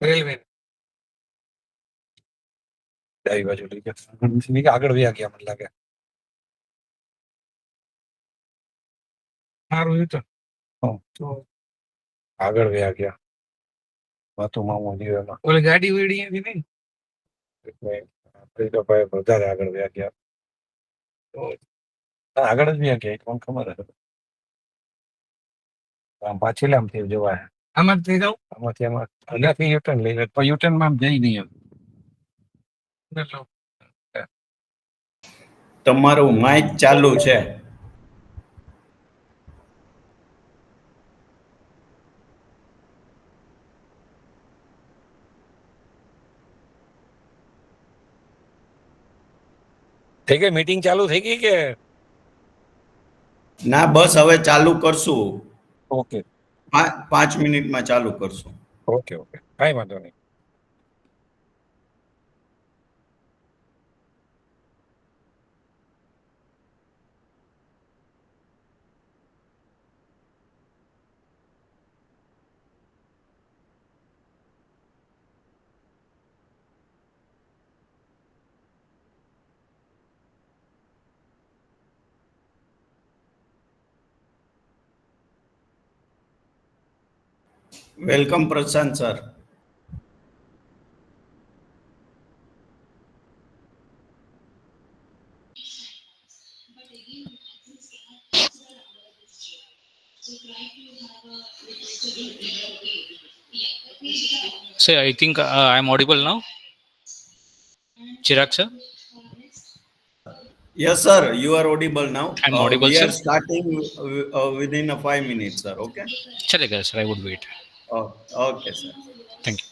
Railway ડાબી બાજુ લઈ ગયા આગળ વ્યા ગયા મને લાગે. સારું છે તો આગળ વ્યા ગયા વાતોમાં મોદી ઓલી ગાડી ઉડી હતી નહીં તો ભાઈ વધારે આગળ વ્યા ગયા. આગળ જ વ્યા ગયા કોણ ખબર હે. આમ પાછી આમથી જવાય આમાંથી જાઉં આમાંથી આમાં અહીંયાથી યુટર્ન લઈ લે પણ યુટર્નમાં આમ જઈ નહીં એમ. તમારું માઇક ચાલુ છે. થઈ ગઈ મીટિંગ ચાલુ થઈ ગઈ કે ના બસ હવે ચાલુ કરશું. ઓકે 5 મિનિટમાં ચાલુ કરશું. ઓકે ઓકે કાંઈ વાંધો નહીં. Welcome Prashant sir. Sir, I think I'm audible now. Chirag sir? Yes, sir. You are audible now. I'm audible, we sir. are starting within 5 minutes, sir. Okay? Chalega, sir. I would wait. Oh, okay, sir. Thank you.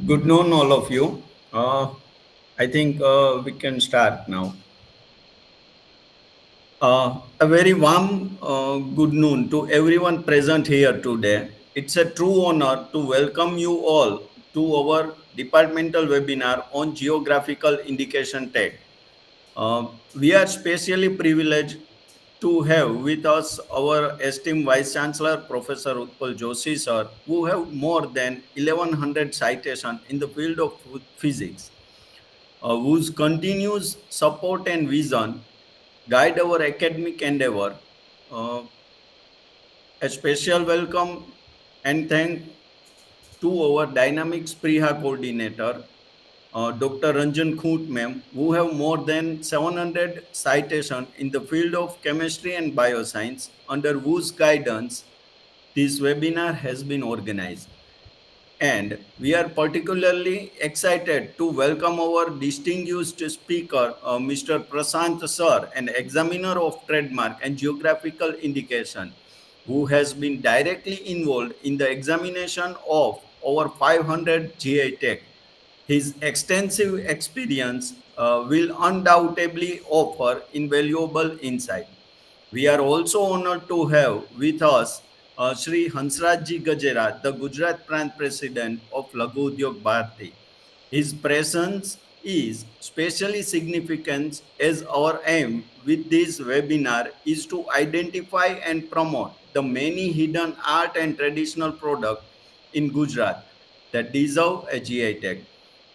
Good noon, all of you. I think we can start now. A very warm good noon to everyone present here today. It's a true honor to welcome you all to our departmental webinar on geographical indication tech. We are specially privileged to have with us our esteemed Vice Chancellor, Professor Utpal Joshi, sir, who have more than 1100 citations in the field of physics, whose continuous support and vision guide our academic endeavor. Uh, a special welcome and thank to our dynamic SPRIHA coordinator, Dr. Ranjan Khoot ma'am, who have more than 700 citations in the field of chemistry and bioscience, under whose guidance this webinar has been organized. And we are particularly excited to welcome our distinguished speaker, Mr. Prashant Sir, an examiner of trademark and geographical indication, who has been directly involved in the examination of over 500 GI Tech. His extensive experience will undoubtedly offer invaluable insight. We are also honored to have with us Shri Hansrajji Gajera, the Gujarat Prant President of Laghu Udyog Bharati. His presence is especially significant as our aim with this webinar is to identify and promote the many hidden art and traditional products in Gujarat that deserve a GI tag.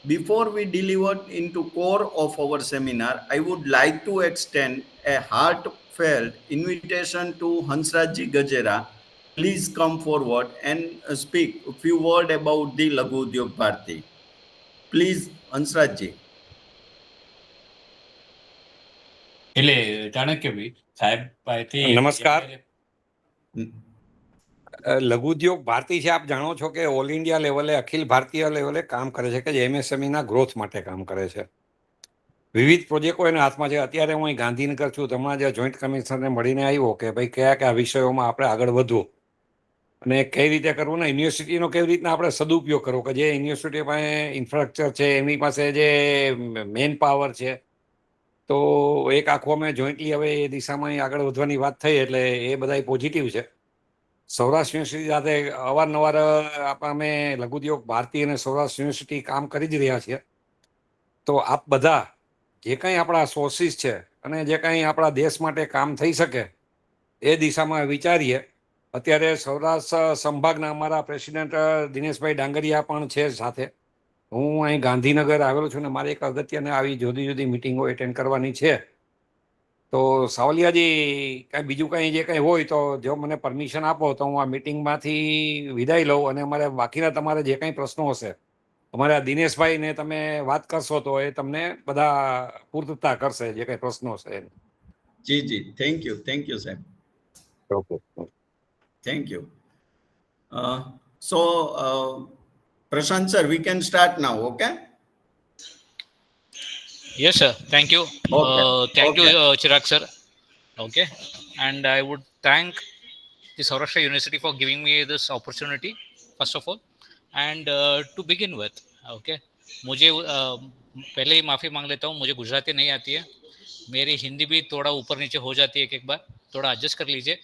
Before we deliver into core of our seminar, I would like to extend a heartfelt invitation to Hansrajji Gajera. Please come forward and speak a few words about the Laghu Udyog Bharati. Please, Hansrajji. એટલે ચાણક્યભાઈ સાહેબ પાસેથી નમસ્કાર. Mm, લઘુ ઉદ્યોગ ભારતી છે, આપ જાણો છો કે ઓલ ઇન્ડિયા લેવલે અખિલ ભારતીય લેવલે કામ કરે છે કે જે એમએસએમઈના ગ્રોથ માટે કામ કરે છે. વિવિધ પ્રોજેક્ટો એના હાથમાં છે. અત્યારે હું અહીં ગાંધીનગર છું, તમારા જે જોઈન્ટ કમિશનરને મળીને આવ્યો કે ભાઈ કયા કયા વિષયોમાં આપણે આગળ વધવું અને કઈ રીતે કરવું ને યુનિવર્સિટીનો કેવી રીતના આપણે સદુપયોગ કરવો કે જે યુનિવર્સિટી પાસે ઇન્ફ્રાસ્ટ્રક્ચર છે, એમની પાસે જે મેન પાવર છે, તો એક આખું અમે જોઈન્ટલી હવે એ દિશામાં આગળ વધવાની વાત થઈ એટલે એ બધા પોઝિટિવ છે. સૌરાષ્ટ્ર યુનિવર્સિટી સાથે અવારનવાર અમે લઘુ ઉદ્યોગ ભારતી અને સૌરાષ્ટ્ર યુનિવર્સિટી કામ કરી જ રહ્યા છીએ. તો આપ બધા જે કંઈ આપણા સોર્સિસ છે અને જે કંઈ આપણા દેશ માટે કામ થઈ શકે એ દિશામાં વિચારીએ. અત્યારે સૌરાષ્ટ્ર સંભાગના અમારા પ્રેસિડેન્ટ દિનેશભાઈ ડાંગરિયા પણ છે સાથે. હું અહીં ગાંધીનગર આવેલો છું ને મારે એક અગત્યને આવી જુદી જુદી મિટિંગો એટેન્ડ કરવાની છે. તો સાવલિયાજી કાંઈ બીજું કાંઈ જે કંઈ હોય તો જો મને પરમિશન આપો તો હું આ મિટિંગમાંથી વિદાય લઉં અને અમારે બાકીના તમારે જે કંઈ પ્રશ્નો હશે અમારા દિનેશભાઈને તમે વાત કરશો તો એ તમને બધા પૂર્તતા કરશે જે કંઈ પ્રશ્નો હશે. Ji, ji. Thank you, sir. Okay. Thank you. So, Prashant sir, we can start now, okay? Yes, sir. Thank you. Thank Okay. you, Chirag sir. Okay. And I would thank the Saurashtra University for giving me this opportunity, first of all. And to begin with, okay, मुझे पहले ही माफ़ी मांग लेता हूँ, मुझे गुजराती नहीं आती है. मेरी हिंदी भी थोड़ा ऊपर नीचे हो जाती है एक बार, थोड़ा एडजस्ट कर लीजिए.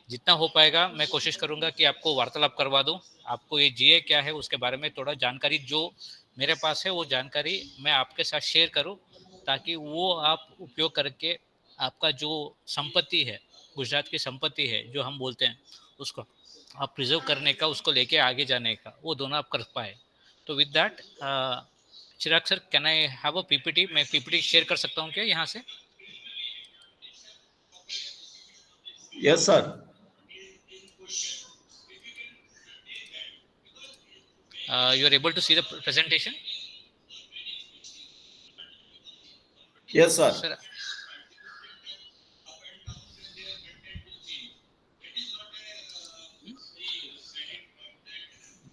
जितना हो पाएगा मैं कोशिश करूंगा कि आपको वार्तालाप करवा दूं, आपको ये जीए क्या है उसके बारे में थोड़ा जानकारी जो मेरे पास है वो जानकारी मैं आपके साथ शेयर करूं, ताकि वो आप उपयोग करके आपका जो संपत्ति है, गुजरात की संपत्ति है जो हम बोलते हैं, उसको आप प्रिजर्व करने का, उसको लेके आगे जाने का, वो दोनों आप कर पाए. तो with that Chirag sir, can I have a PPT? मैं पीपीटी शेयर कर सकता हूँ क्या यहाँ से? Yes, sir. You are able to see the presentation? Yes, sir. Sir,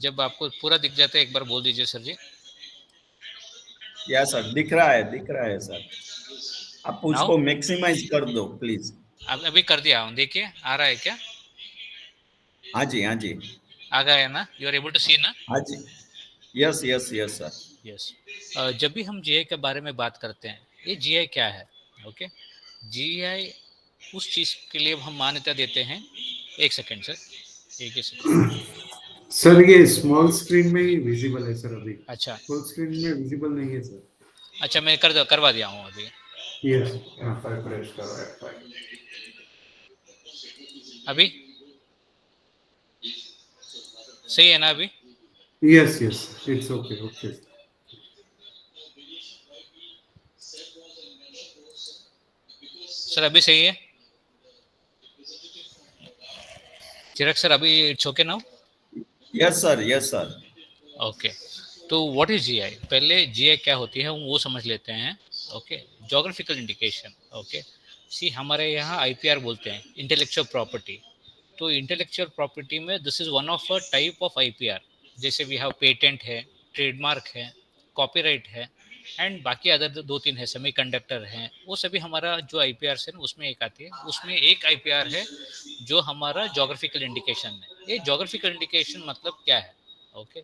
जब आपको पूरा दिख जाता है एक बार बोल दीजिए सर जी. Yes, sir. दिख रहा है सर. आप उसको मैक्सिमाइज कर दो प्लीज. अब अभी कर दिया हूँ, देखिए आ रहा है क्या? हाँ जी. आ गया है ना? यू आर एबल टू सी ना? हाँ जी. Yes, yes, yes, sir. Yes. जब भी हम जीआई के बारे में बात करते हैं, ये जीआई क्या है? ओके, जीआई उस चीज के लिए हम मान्यता देते हैं। एक सेकेंड सर, एक ही सेकेंड। सर ये स्मॉल स्क्रीन में ही विजिबल है सर, अभी अच्छा फुल स्क्रीन में विजिबल नहीं है सर। अच्छा, मैं करवा दिया हूँ अभी। यस अभी सही है ना? अभी yes yes, it's okay okay. Sir अभी सही है? चिराग सर अभी it's okay now? Yes, sir. Yes, sir. Okay, तो व्हाट इज जीआई? पहले जीआई क्या होती है हम वो समझ लेते हैं। Okay, geographical indication. ओके, सी हमारे यहाँ आईपीआर बोलते हैं, इंटेलेक्चुअल प्रॉपर्टी। तो इंटेलेक्चुअल प्रॉपर्टी में this is one of a type of IPR. जैसे वी हैव पेटेंट है, ट्रेडमार्क है, कॉपीराइट है, एंड बाकी अदर दो तीन है, सेमीकंडक्टर है, वो सभी हमारा जो आईपीआर है उसमें एक आती है। उसमें एक आईपीआर है जो हमारा ज्योग्राफिकल इंडिकेशन है। ये ज्योग्राफिकल इंडिकेशन मतलब क्या है? ओके,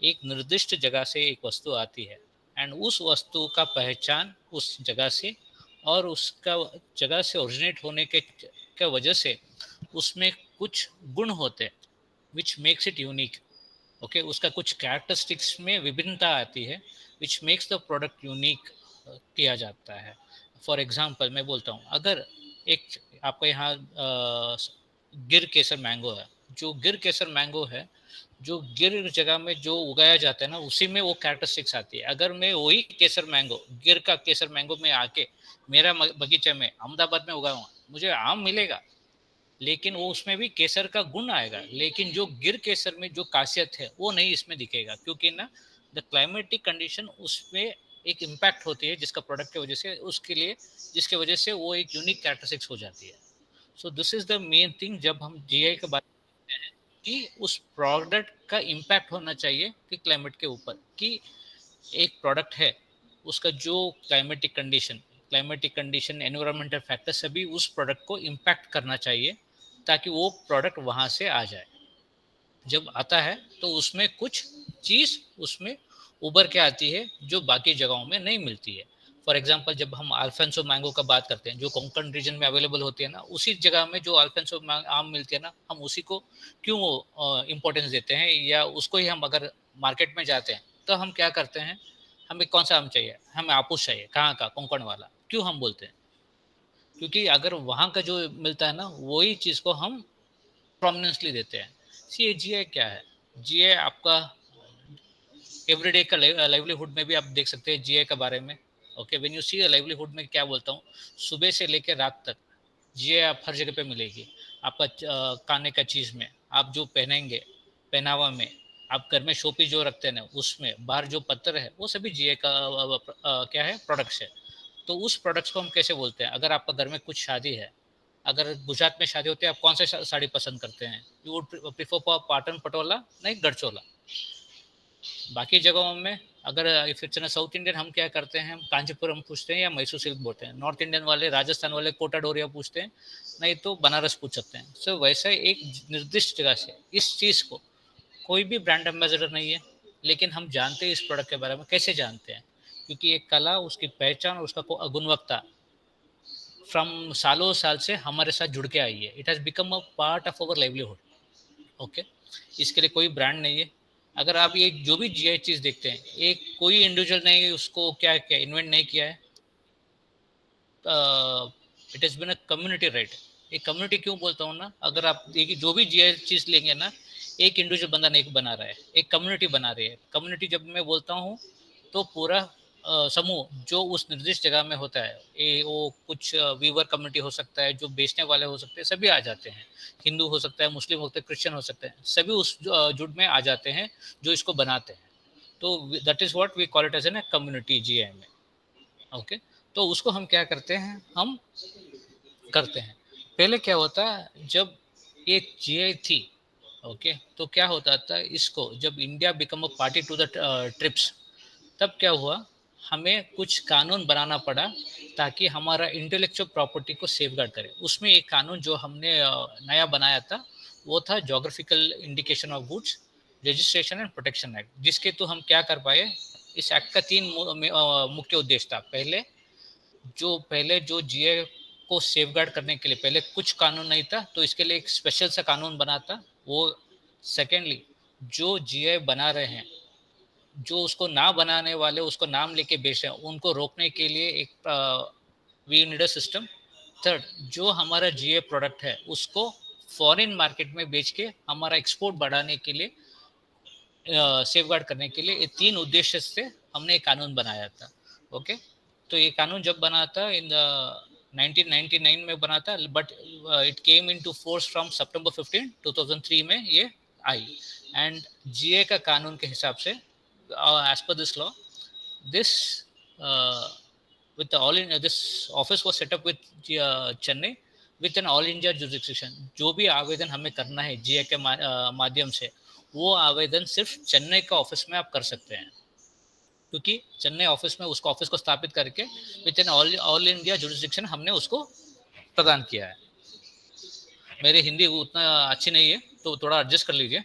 एक निर्दिष्ट जगह से एक वस्तु आती है एंड उस वस्तु का पहचान उस जगह से और उसका जगह से ओरिजिनेट होने के वजह से उसमें कुछ गुण होते हैं which makes it unique. Okay, उसका कुछ कैरेक्टरिस्टिक्स में विभिन्नता आती है which makes the product unique किया जाता है। फॉर एग्जांपल मैं बोलता हूँ, अगर एक आपका यहाँ गिर केसर मैंगो है, जो गिर केसर मैंगो है जो गिर जगह में जो उगाया जाता है ना, उसी में वो कैरेक्टरिस्टिक्स आती है। अगर मैं वही केसर मैंगो, गिर का केसर मैंगो में आके मेरा बगीचे में अहमदाबाद में उगाऊंगा, मुझे आम मिलेगा लेकिन वो उसमें भी केसर का गुण आएगा, लेकिन जो गिर केसर में जो खासियत है वो नहीं इसमें दिखेगा, क्योंकि ना द क्लाइमेटिक कंडीशन उसमें एक इम्पैक्ट होती है जिसका प्रोडक्ट की वजह से उसके लिए, जिसके वजह से वो एक यूनिक कैरेक्टरिस्टिक्स हो जाती है। So this is the main thing जब हम जीआई के बारे में करते हैं कि उस प्रोडक्ट का इम्पैक्ट होना चाहिए कि क्लाइमेट के ऊपर, कि एक प्रोडक्ट है उसका जो क्लाइमेटिक कंडीशन एनवायरमेंटल फैक्टर सभी उस प्रोडक्ट को इम्पैक्ट करना चाहिए ताकि वो प्रोडक्ट वहां से आ जाए। जब आता है तो उसमें कुछ चीज उसमें उभर के आती है जो बाकी जगहों में नहीं मिलती है। फॉर एग्जांपल जब हम अल्फांसो मैंगो का बात करते हैं जो कोंकण रीजन में अवेलेबल होती है ना, उसी जगह में जो अल्फांसो आम मिलती है ना, हम उसी को क्यों इम्पोर्टेंस देते हैं, या उसको ही हम अगर मार्केट में जाते हैं तो हम क्या करते हैं, हमें कौन सा आम चाहिए, हमें आपूस चाहिए, कहाँ का, कोंकण वाला, क्यों हम बोलते हैं? क्योंकि अगर वहाँ का जो मिलता है ना वही चीज़ को हम प्रोमिनेंसली देते हैं। सी जीआई क्या है? जीआई आपका एवरीडे का लाइवलीहुड में भी आप देख सकते हैं जीआई के बारे में। Okay, when you see livelihood में क्या बोलता हूँ, सुबह से लेकर रात तक जीआई आप हर जगह पे मिलेगी। आपका खाने का चीज़ में, आप जो पहनेंगे पहनावा में, आप घर में शोपीस जो रखते हैं ना उसमें, बाहर जो पत्थर है वो सभी जीआई का क्या है, प्रोडक्ट्स है। तो उस प्रोडक्ट्स को हम कैसे बोलते हैं? अगर आपका घर में कुछ शादी है, अगर गुजरात में शादी होती है, आप कौन सा साड़ी पसंद करते हैं? You would prefer for Patan Patola, नहीं गढ़चोला। बाकी जगहों में अगर इफ इट्स साउथ इंडियन, हम क्या करते हैं, हम कांचीपुरम पूछते हैं या मैसूर सिल्क बोलते हैं। नॉर्थ इंडियन वाले, राजस्थान वाले कोटा डोरिया पूछते हैं, नहीं तो बनारस पूछ सकते हैं। सो वैसे एक निर्दिष्ट जगह से इस चीज़ को, कोई भी ब्रांड एम्बेसडर नहीं है, लेकिन हम जानते हैं इस प्रोडक्ट के बारे में। कैसे जानते हैं? क्योंकि एक कला, उसकी पहचान, उसका गुणवत्ता फ्रॉम सालों साल से हमारे साथ जुड़ के आई है। It has become a part of our livelihood. Okay, इसके लिए कोई ब्रांड नहीं है। अगर आप ये जो भी जीआई चीज़ देखते हैं, एक कोई इंडिविजुअल नहीं उसको क्या क्या इन्वेंट नहीं किया है, it has been a community right. एक कम्युनिटी क्यों बोलता हूँ ना, अगर आप देखिए जो भी जीआई चीज़ लेंगे ना, एक इंडिविजुअल बंदा नहीं बना रहा है, एक कम्युनिटी बना रही है। कम्युनिटी जब मैं बोलता हूँ तो पूरा समूह जो उस निर्दिष्ट जगह में होता है, ये वो कुछ वीवर कम्युनिटी हो सकता है, जो बेचने वाले हो सकते हैं, सभी आ जाते हैं। हिंदू हो सकता है, मुस्लिम हो सकते हैं, क्रिश्चियन हो सकते हैं, सभी उस जुट में आ जाते हैं जो इसको बनाते हैं। तो that is what we call it as an community GI में। ओके, तो उसको हम क्या करते हैं, हम करते हैं। पहले क्या होता है, जब ये जीआई थी, ओके, तो क्या होता था, इसको जब India become a party to the TRIPS, तब क्या हुआ, हमें कुछ कानून बनाना पड़ा ताकि हमारा इंटेलेक्चुअल प्रॉपर्टी को सेफगार्ड करे। उसमें एक कानून जो हमने नया बनाया था वो था geographical indication of goods registration and protection act, जिसके तो हम क्या कर पाए, इस एक्ट का 3 मुख्य उद्देश्य था। पहले जो जीए को सेफगार्ड करने के लिए पहले कुछ कानून नहीं था, तो इसके लिए एक स्पेशल सा कानून बना था वो। सेकेंडली, जो जीए बना रहे हैं, जो उसको ना बनाने वाले उसको नाम लेके बेच रहे हैं, उनको रोकने के लिए एक we need a system. Third, जो हमारा जीए प्रोडक्ट है उसको फॉरेन मार्केट में बेच के हमारा एक्सपोर्ट बढ़ाने के लिए, सेफगार्ड करने के लिए, ये 3 उद्देश्य से हमने एक कानून बनाया था। ओके, तो ये कानून जब बना था इन 1999 में बना था, but it came into force from September 15 2003 में ये आई। एंड जीए का कानून के हिसाब से, as per this law, this with the all in this office was set up with Chennai with an all India jurisdiction। जो भी आवेदन हमें करना है जीए के माध्यम से, वो आवेदन सिर्फ चेन्नई का ऑफिस में आप कर सकते हैं, क्योंकि चेन्नई ऑफिस में उसको ऑफिस को स्थापित करके with an all India jurisdiction हमने उसको प्रदान किया है। मेरी हिंदी उतना अच्छी नहीं है, तो थोड़ा एडजस्ट कर लीजिए।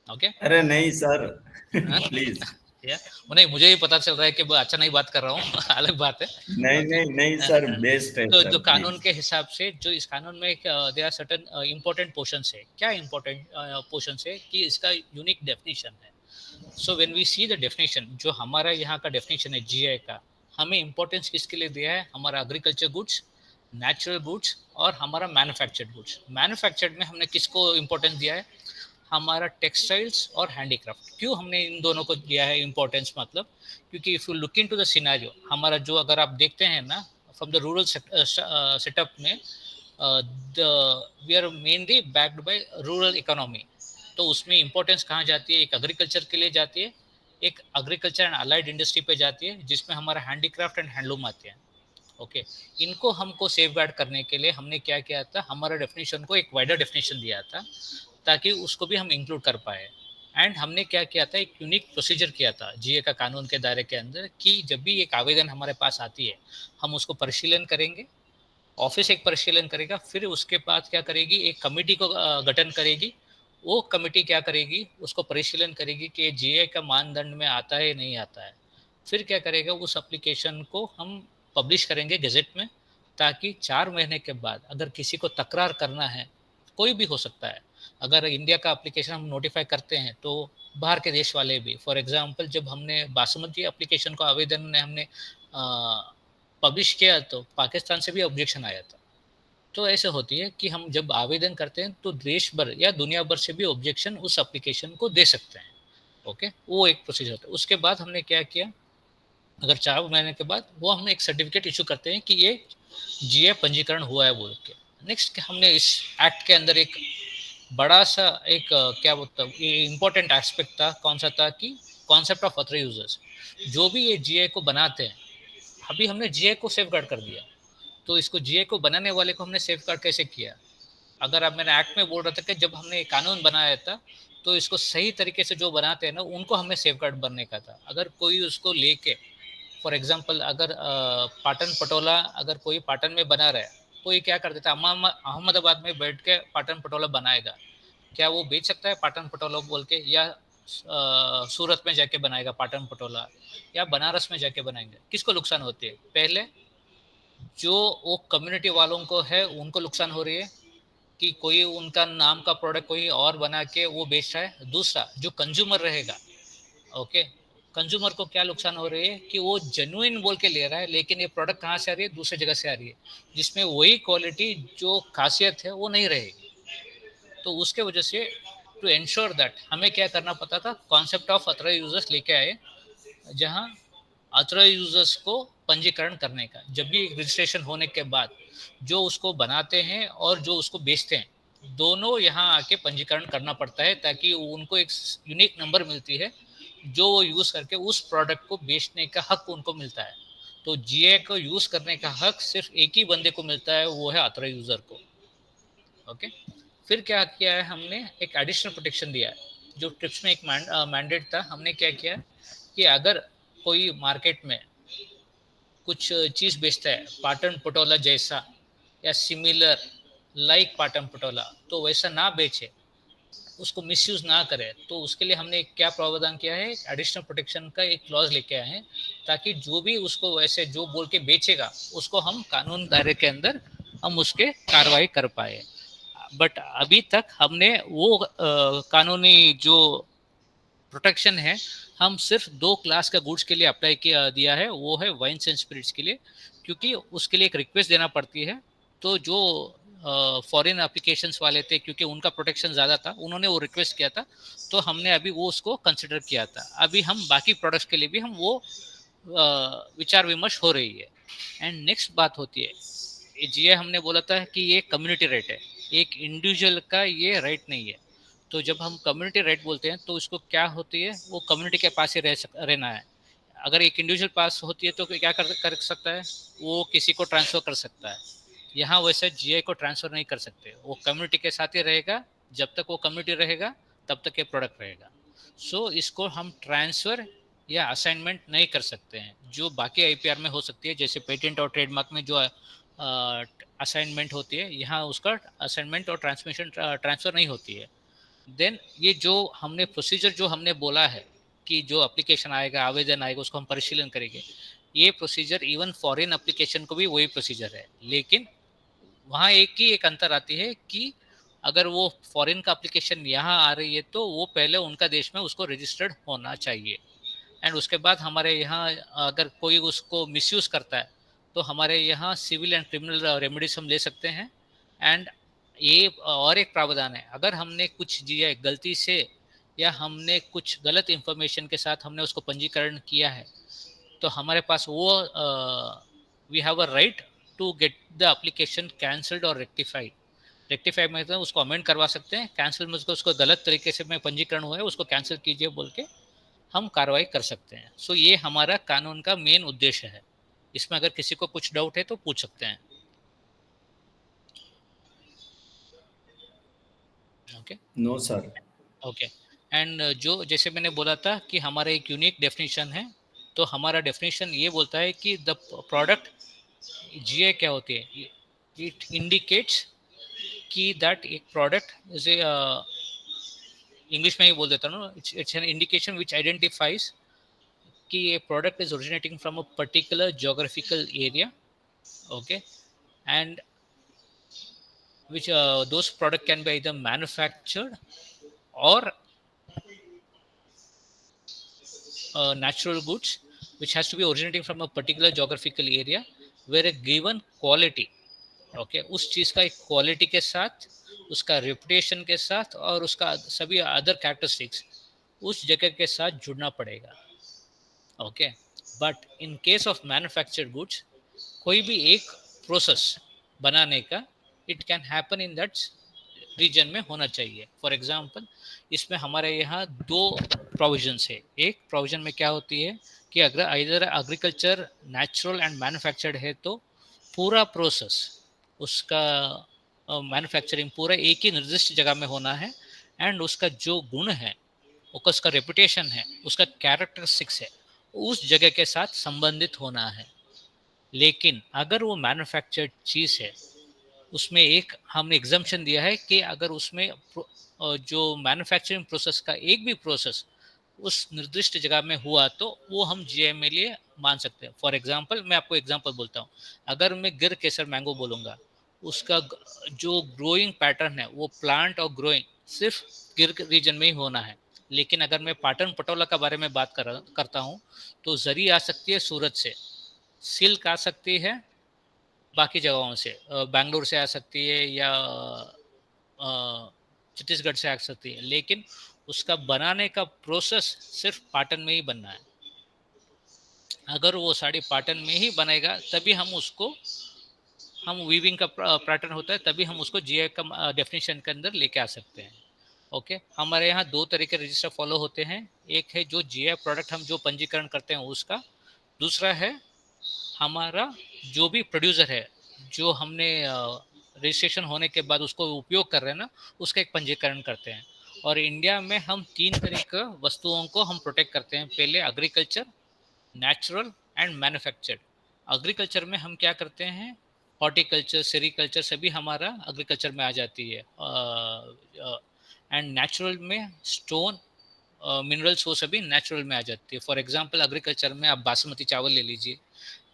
ओके, अरे नहीं सर, प्लीज। नहीं, मुझे ही पता चल रहा है कि अच्छा नहीं बात कर रहा हूँ अलग बात है। नहीं नहीं नहीं सर, बेस्ट है तो सर, जो कानून please। के हिसाब से, जो इस कानून में there are certain important portions है। क्या इंपॉर्टेंट पोर्शंस है कि इसका यूनिक डेफिनेशन है। So when we see the definition, जो हमारा यहाँ का डेफिनेशन है जीआई का, हमें इंपॉर्टेंस किसके लिए दिया है? हमारा एग्रीकल्चर गुड्स, नेचुरल गुड्स और हमारा मैन्युफैक्चर्ड गुड्स। मैन्युफैक्चर्ड में हमने किसको इंपॉर्टेंस दिया है? हमारा टेक्सटाइल्स और हैंडीक्राफ्ट। क्यों हमने इन दोनों को दिया है इंपॉर्टेंस? मतलब क्योंकि if you look into the scenario, हमारा जो, अगर आप देखते हैं ना, फ्रॉम द रूरल सेटअप में, we are mainly backed by rural economy. तो उसमें इंपॉर्टेंस कहाँ जाती है? एक एग्रीकल्चर के लिए जाती है, एक एग्रीकल्चर एंड अलाइड इंडस्ट्री पे जाती है, जिसमें हमारा हैंडीक्राफ्ट एंड हैंडलूम आते हैं। ओके, इनको हमको सेफगार्ड करने के लिए हमने क्या किया था? हमारा डेफिनेशन को एक वाइडर डेफिनेशन दिया था, ताकि उसको भी हम इंक्लूड कर पाए। एंड हमने क्या किया था? एक यूनिक प्रोसीजर किया था जीए का कानून के दायरे के अंदर, कि जब भी एक आवेदन हमारे पास आती है, हम उसको परिशीलन करेंगे, ऑफिस एक परिशीलन करेगा, फिर उसके बाद क्या करेगी? एक कमेटी को गठन करेगी। वो कमेटी क्या करेगी? उसको परिशीलन करेगी कि जीए का मानदंड में आता है नहीं आता है। फिर क्या करेगा? उस एप्लीकेशन को हम पब्लिश करेंगे गजेट में, ताकि 4 महीने के बाद अगर किसी को तकरार करना है, कोई भी हो सकता है, अगर इंडिया का एप्लीकेशन हम नोटिफाई करते हैं तो बाहर के देश वाले भी, फॉर एग्जांपल जब हमने बासमती एप्लीकेशन को आवेदन ने हमने पब्लिश किया, तो पाकिस्तान से भी ऑब्जेक्शन आया था। तो ऐसे होती है कि हम जब आवेदन करते हैं तो देश भर या दुनिया भर से भी ऑब्जेक्शन उस एप्लीकेशन को दे सकते हैं। ओके, वो एक प्रोसीजर होता है। उसके बाद हमने क्या किया? अगर 4 महीने के बाद वो हमने एक सर्टिफिकेट इशू करते हैं कि ये जीए पंजीकरण हुआ है बोल के। नेक्स्ट हमने इस एक्ट के अंदर एक बड़ा सा एक क्या बोलता है, ये इम्पोर्टेंट एस्पेक्ट था। कौन सा था? कि कॉन्सेप्ट ऑफ अथर यूजर्स। जो भी ये जीए को बनाते हैं, अभी हमने जीए को सेफगार्ड कर दिया, तो इसको जीए को बनाने वाले को हमने सेफगार्ड कैसे किया? अगर आप, मैंने एक्ट में बोल रहा था कि जब हमने कानून बनाया था, तो इसको सही तरीके से जो बनाते हैं ना, उनको हमें सेफगार्ड बनने का था। अगर कोई उसको लेके, फॉर एग्जांपल अगर पाटन पटोला, अगर कोई पाटन में बना रहा है, कोई क्या कर देता है, अहमदाबाद में बैठ के पाटन पटोला बनाएगा, क्या वो बेच सकता है पाटन पटोला बोल के? या सूरत में जाके बनाएगा पाटन पटोला, या बनारस में जाके बनाएंगे? किसको नुकसान होती है? पहले जो वो कम्युनिटी वालों को है उनको नुकसान हो रही है कि कोई उनका नाम का प्रोडक्ट कोई और बना के वो बेच रहा है। दूसरा, जो कंज्यूमर रहेगा, ओके, कंज्यूमर को क्या नुकसान हो रही है कि वो जेन्युइन बोल के ले रहा है, लेकिन ये प्रोडक्ट कहाँ से आ रही है? दूसरी जगह से आ रही है, जिसमें वही क्वालिटी जो खासियत है वो नहीं रहेगी। तो उसके वजह से टू एंश्योर दैट हमें क्या करना पड़ता था? कॉन्सेप्ट ऑफ ऑथराइज्ड यूजर्स लेके आए, जहां ऑथराइज्ड यूजर्स को पंजीकरण करने का, जब भी रजिस्ट्रेशन होने के बाद जो उसको बनाते हैं और जो उसको बेचते हैं, दोनों यहाँ आके पंजीकरण करना पड़ता है, ताकि उनको एक यूनिक नंबर मिलती है जो वो यूज करके उस प्रोडक्ट को बेचने का हक उनको मिलता है। तो जीए को यूज करने का हक सिर्फ एक ही बंदे को मिलता है, वो है ऑथराइज्ड यूजर को। ओके, फिर क्या किया है? हमने एक एडिशनल प्रोटेक्शन दिया है, जो ट्रिप्स में एक मैंडेट था। हमने क्या किया कि अगर कोई मार्केट में कुछ चीज़ बेचता है पाटन पटोला जैसा या सिमिलर लाइक पाटन पटोला, तो वैसा ना बेचे, उसको मिसयूज ना करे, तो उसके लिए हमने क्या प्रावधान किया है, एडिशनल प्रोटेक्शन का एक क्लॉज लेके आए हैं, ताकि जो भी उसको वैसे जो बोल के बेचेगा उसको हम कानून दायरे के अंदर हम उसके कार्रवाई कर पाए। बट अभी तक हमने वो कानूनी जो प्रोटेक्शन है हम सिर्फ 2 क्लास का गुड्स के लिए अप्लाई किया दिया है, वो है वाइन्स एंड स्पिरिट्स के लिए, क्योंकि उसके लिए एक रिक्वेस्ट देना पड़ती है। तो जो फॉरेन एप्लीकेशंस वाले थे, क्योंकि उनका प्रोटेक्शन ज़्यादा था, उन्होंने वो रिक्वेस्ट किया था, तो हमने अभी वो उसको कंसिडर किया था। अभी हम बाकी प्रोडक्ट्स के लिए भी हम वो विचार विमर्श हो रही है। एंड नेक्स्ट बात होती है, जी हमने बोला था कि ये कम्युनिटी राइट है, एक इंडिविजुअल का ये राइट नहीं है। तो जब हम कम्युनिटी राइट बोलते हैं तो उसको क्या होती है, वो कम्युनिटी के पास ही रहना है। अगर एक इंडिविजुअल पास होती है तो क्या कर सकता है, वो किसी को ट्रांसफर कर सकता है। यहाँ वैसे जीआई को ट्रांसफर नहीं कर सकते, वो कम्युनिटी के साथ ही रहेगा, जब तक वो कम्युनिटी रहेगा तब तक ये प्रोडक्ट रहेगा। सो इसको हम ट्रांसफर या असाइनमेंट नहीं कर सकते हैं, जो बाकी आईपीआर में हो सकती है, जैसे पेटेंट और ट्रेडमार्क में जो असाइनमेंट होती है, यहाँ उसका असाइनमेंट और ट्रांसमिशन ट्रांसफर नहीं होती है। देन ये जो हमने प्रोसीजर जो हमने बोला है कि जो एप्लीकेशन आएगा, आवेदन आएगा, उसको हम परिशीलन करेंगे, ये प्रोसीजर इवन फॉरेन एप्लीकेशन को भी वही प्रोसीजर है। लेकिन वहाँ एक अंतर आती है कि अगर वो फॉरेन का एप्लीकेशन यहाँ आ रही है तो वो पहले उनका देश में उसको रजिस्टर्ड होना चाहिए, एंड उसके बाद हमारे यहाँ अगर कोई उसको मिसयूज करता है तो हमारे यहाँ सिविल एंड क्रिमिनल रेमेडीज हम ले सकते हैं। एंड ये और एक प्रावधान है, अगर हमने कुछ दिया गलती से या हमने कुछ गलत इंफॉर्मेशन के साथ हमने उसको पंजीकरण किया है, तो हमारे पास वो we have a right to get the application cancelled और रेक्टिफाइड। रेक्टिफाई में तो उसको अमेंड करवा सकते हैं, कैंसिल में उसको गलत तरीके से में पंजीकरण हुआ है उसको कैंसिल कीजिए बोल के हम कार्रवाई कर सकते हैं। सो ये हमारा कानून का मेन उद्देश्य है। इसमें अगर किसी को कुछ डाउट है तो पूछ सकते हैं। Okay No, sir. Okay. And जो जैसे मैंने बोला था कि हमारा एक यूनिक डेफिनेशन है, तो हमारा डेफिनेशन ये बोलता है कि द प्रोडक्ट जीए क्या होती है, इट इंडिकेट्स कि दैट एक प्रोडक्ट जैसे इंग्लिश में ही बोल देता हूँ, it's an indication which identifies कि ये product is originating from a particular geographical area. Okay, and which those product can be either manufactured or natural goods which has to be originating from a particular geographical area where a given quality, okay, उस चीज़ का एक quality के साथ, उसका reputation के साथ और उसका सभी अदर कैरेक्टरिस्टिक्स उस जगह के साथ जुड़ना पड़ेगा। Okay, but in case of manufactured goods कोई भी एक प्रोसेस बनाने का it can happen in that region में होना चाहिए। फॉर एग्जांपल इसमें हमारे यहाँ 2 प्रोविजंस है। एक प्रोविजन में क्या होती है कि अगर इधर एग्रीकल्चर नेचुरल एंड मैन्युफैक्चर्ड है तो पूरा प्रोसेस उसका मैन्युफैक्चरिंग पूरा एक ही निर्दिष्ट जगह में होना है, एंड उसका जो गुण है, उसका रेपुटेशन है, उसका कैरेक्टरिस्टिक्स है, उस जगह के साथ संबंधित होना है। लेकिन अगर वो मैन्युफैक्चर्ड चीज़ है, उसमें एक हमने एग्जम्पशन दिया है कि अगर उसमें जो मैन्युफैक्चरिंग प्रोसेस का एक भी प्रोसेस उस निर्दिष्ट जगह में हुआ तो वो हम जीआई में लिए मान सकते हैं। फॉर एग्जांपल मैं आपको एग्जांपल बोलता हूँ, अगर मैं गिर केसर मैंगो बोलूँगा, उसका जो ग्रोइंग पैटर्न है वो प्लांट और ग्रोइंग सिर्फ गिर रीजन में ही होना है। लेकिन अगर मैं पाटन पटोला का बारे में बात करता हूँ तो जरी आ सकती है सूरत से, सिल्क आ सकती है बाकी जगहों से, बैंगलोर से आ सकती है या छत्तीसगढ़ से आ सकती है, लेकिन उसका बनाने का प्रोसेस सिर्फ पाटन में ही बनना है। अगर वो साड़ी पाटन में ही बनेगा तभी हम उसको, हम वीविंग का पैटर्न होता है तभी हम उसको जीआई का डेफिनेशन के अंदर लेके आ सकते हैं। ओके, हमारे यहाँ 2 तरह के रजिस्टर फॉलो होते हैं। एक है जो जीआई प्रोडक्ट हम जो पंजीकरण करते हैं उसका, दूसरा है हमारा जो भी प्रोड्यूसर है, जो हमने रजिस्ट्रेशन होने के बाद उसको उपयोग कर रहे हैं ना, उसका एक पंजीकरण करते हैं। और इंडिया में हम 3 तरह के वस्तुओं को हम प्रोटेक्ट करते हैं। पहले agriculture, natural and manufactured. Agriculture में हम क्या करते हैं, हॉर्टिकल्चर, सेरिकल्चर सभी हमारा एग्रीकल्चर में आ जाती है। एंड नेचुरल में स्टोन मिनरल्स वो सभी नेचुरल में आ जाती है. फॉर एग्जांपल एग्रीकल्चर में आप बासमती चावल ले लीजिए,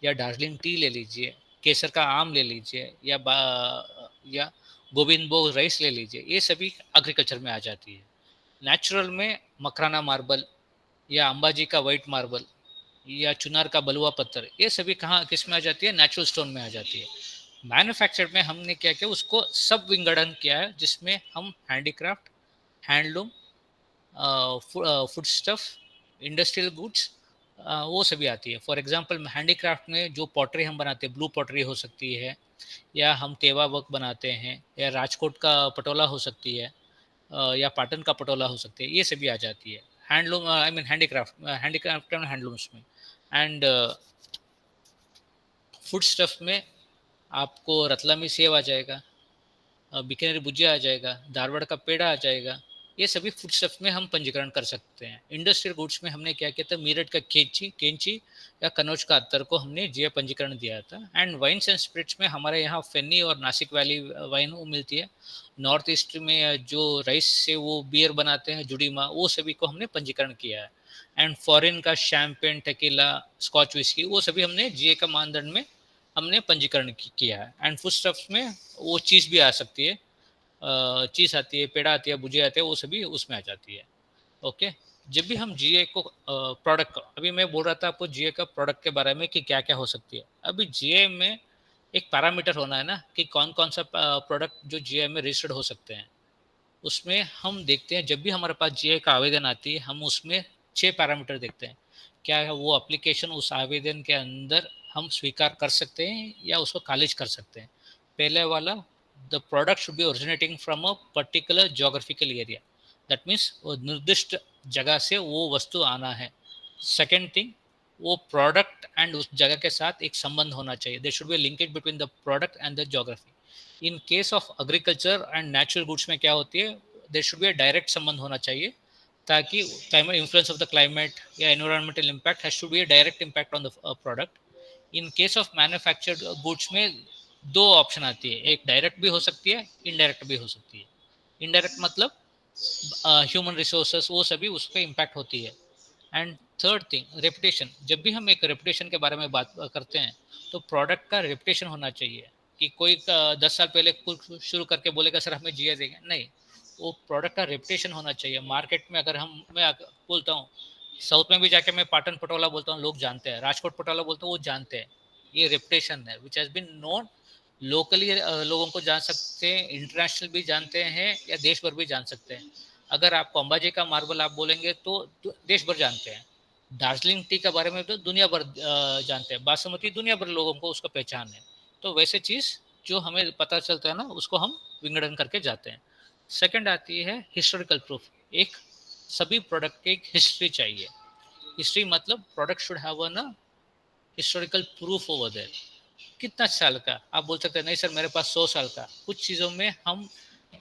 या दार्जिलिंग टी ले लीजिए, केसर का आम ले लीजिए, या गोविंद भोग राइस ले लीजिए, ये सभी एग्रीकल्चर में आ जाती है. नेचुरल में मकराना मार्बल, या अंबाजी का वाइट मार्बल, या चुनार का बलुआ पत्थर, ये सभी कहाँ किस में आ जाती है? नेचुरल स्टोन में आ जाती है. मैन्युफैक्चर्ड में हमने क्या किया, उसको सब विंगडन किया है, जिसमें हम handicraft, handloom, food stuff, industrial goods, वो सभी आती है. फॉर एग्जांपल हैंडीक्राफ्ट में जो पॉटरी हम बनाते हैं, ब्लू पॉटरी हो सकती है, या हम तेवा वर्क बनाते हैं, या राजकोट का पटोला हो सकती है, या पाटन का पटोला हो सकती है, ये सभी आ जाती है. Handloom I mean handicraft and handlooms में. एंड फूड स्टफ में आपको रतलामी सेव आ जाएगा, बीकानेरी भुजिया आ जाएगा, धारवाड़ का पेड़ा आ जाएगा, ये सभी फूड स्टफ में हम पंजीकरण कर सकते हैं. इंडस्ट्रियल गुड्स में हमने क्या किया था, मीरठ का केंची या कनौज का अत्तर को हमने जीआई पंजीकरण दिया था. एंड वाइन्स एंड स्पिरिट्स में हमारे यहाँ फेनी और नासिक वैली वाइन वो मिलती है. नॉर्थ ईस्ट में जो राइस से वो बियर बनाते हैं जुड़ीमा, वो सभी को हमने पंजीकरण किया है. एंड फॉरेन का शैम्पेन, टेकीला, स्कॉच विस्की, वो सभी हमने जीए का मानदंड में हमने पंजीकरण किया है. एंड फूड स्टफ्स में वो चीज़ भी आ सकती है, चीज़ आती है, पेड़ा आती है, भुजिया आती है, वो सभी उसमें आ जाती है. ओके. जब भी हम जीए को प्रोडक्ट, अभी मैं बोल रहा था आपको जीए का प्रोडक्ट के बारे में कि क्या क्या हो सकती है. अभी जीए में एक पैरामीटर होना है ना, कि कौन कौन सा प्रोडक्ट जो जीए में रजिस्टर्ड हो सकते हैं. उसमें हम देखते हैं, जब भी हमारे पास जीए का आवेदन आती है, हम उसमें 6 पैरामीटर देखते हैं. क्या है वो एप्लीकेशन, उस आवेदन के अंदर हम स्वीकार कर सकते हैं या उसको खारिज कर सकते हैं. पहले वाला, the product should be originating from a particular geographical area, that means वो निर्दिष्ट जगह से वो वस्तु आना है. सेकेंड थिंग, वो प्रोडक्ट एंड उस जगह के साथ एक संबंध होना चाहिए. There should be linkage between the product and the geography. In case of agriculture and natural goods में क्या होती है, there should be a direct संबंध होना चाहिए, ताकि इन्फ्लुएंस ऑफ द क्लाइमेट या environmental impact has to be a direct impact on the product. In case of manufactured goods में 2 ऑप्शन आती है, एक डायरेक्ट भी हो सकती है, इनडायरेक्ट भी हो सकती है. इनडायरेक्ट मतलब ह्यूमन रिसोर्सेस, वो सभी उस पर इम्पैक्ट होती है. And third thing, reputation. जब भी हम एक रेपुटेशन के बारे में बात करते हैं, तो प्रोडक्ट का रेपुटेशन होना चाहिए. कि कोई 10 साल पहले कुछ शुरू करके बोलेगा सर हमें जीए देंगे, नहीं. वो प्रोडक्ट का रेपुटेशन होना चाहिए मार्केट में. अगर मैं बोलता हूँ, साउथ में भी जाके मैं पाटन पटोला बोलता हूँ, लोग जानते हैं. राजकोट पटोला बोलता हूँ, वो जानते हैं. ये रेपुटेशन है which has been known. Locally लोगों को जान सकते हैं, इंटरनेशनल भी जानते हैं, या देश भर भी जान सकते हैं. अगर आपको अंबाजी का मार्बल आप बोलेंगे तो देश भर जानते हैं. दार्जिलिंग टी के बारे में तो दुनिया भर जानते हैं. बासमती दुनिया भर लोगों को उसका पहचान है. तो वैसे चीज़ जो हमें पता चलता है ना, उसको हम विंगडन करके जाते हैं. सेकंड आती है हिस्टोरिकल प्रूफ. एक सभी प्रोडक्ट की एक हिस्ट्री चाहिए. हिस्ट्री मतलब product should have a historical proof over there. कितना साल का, आप बोल सकते हैं नहीं सर मेरे पास 100 साल का. कुछ चीज़ों में हम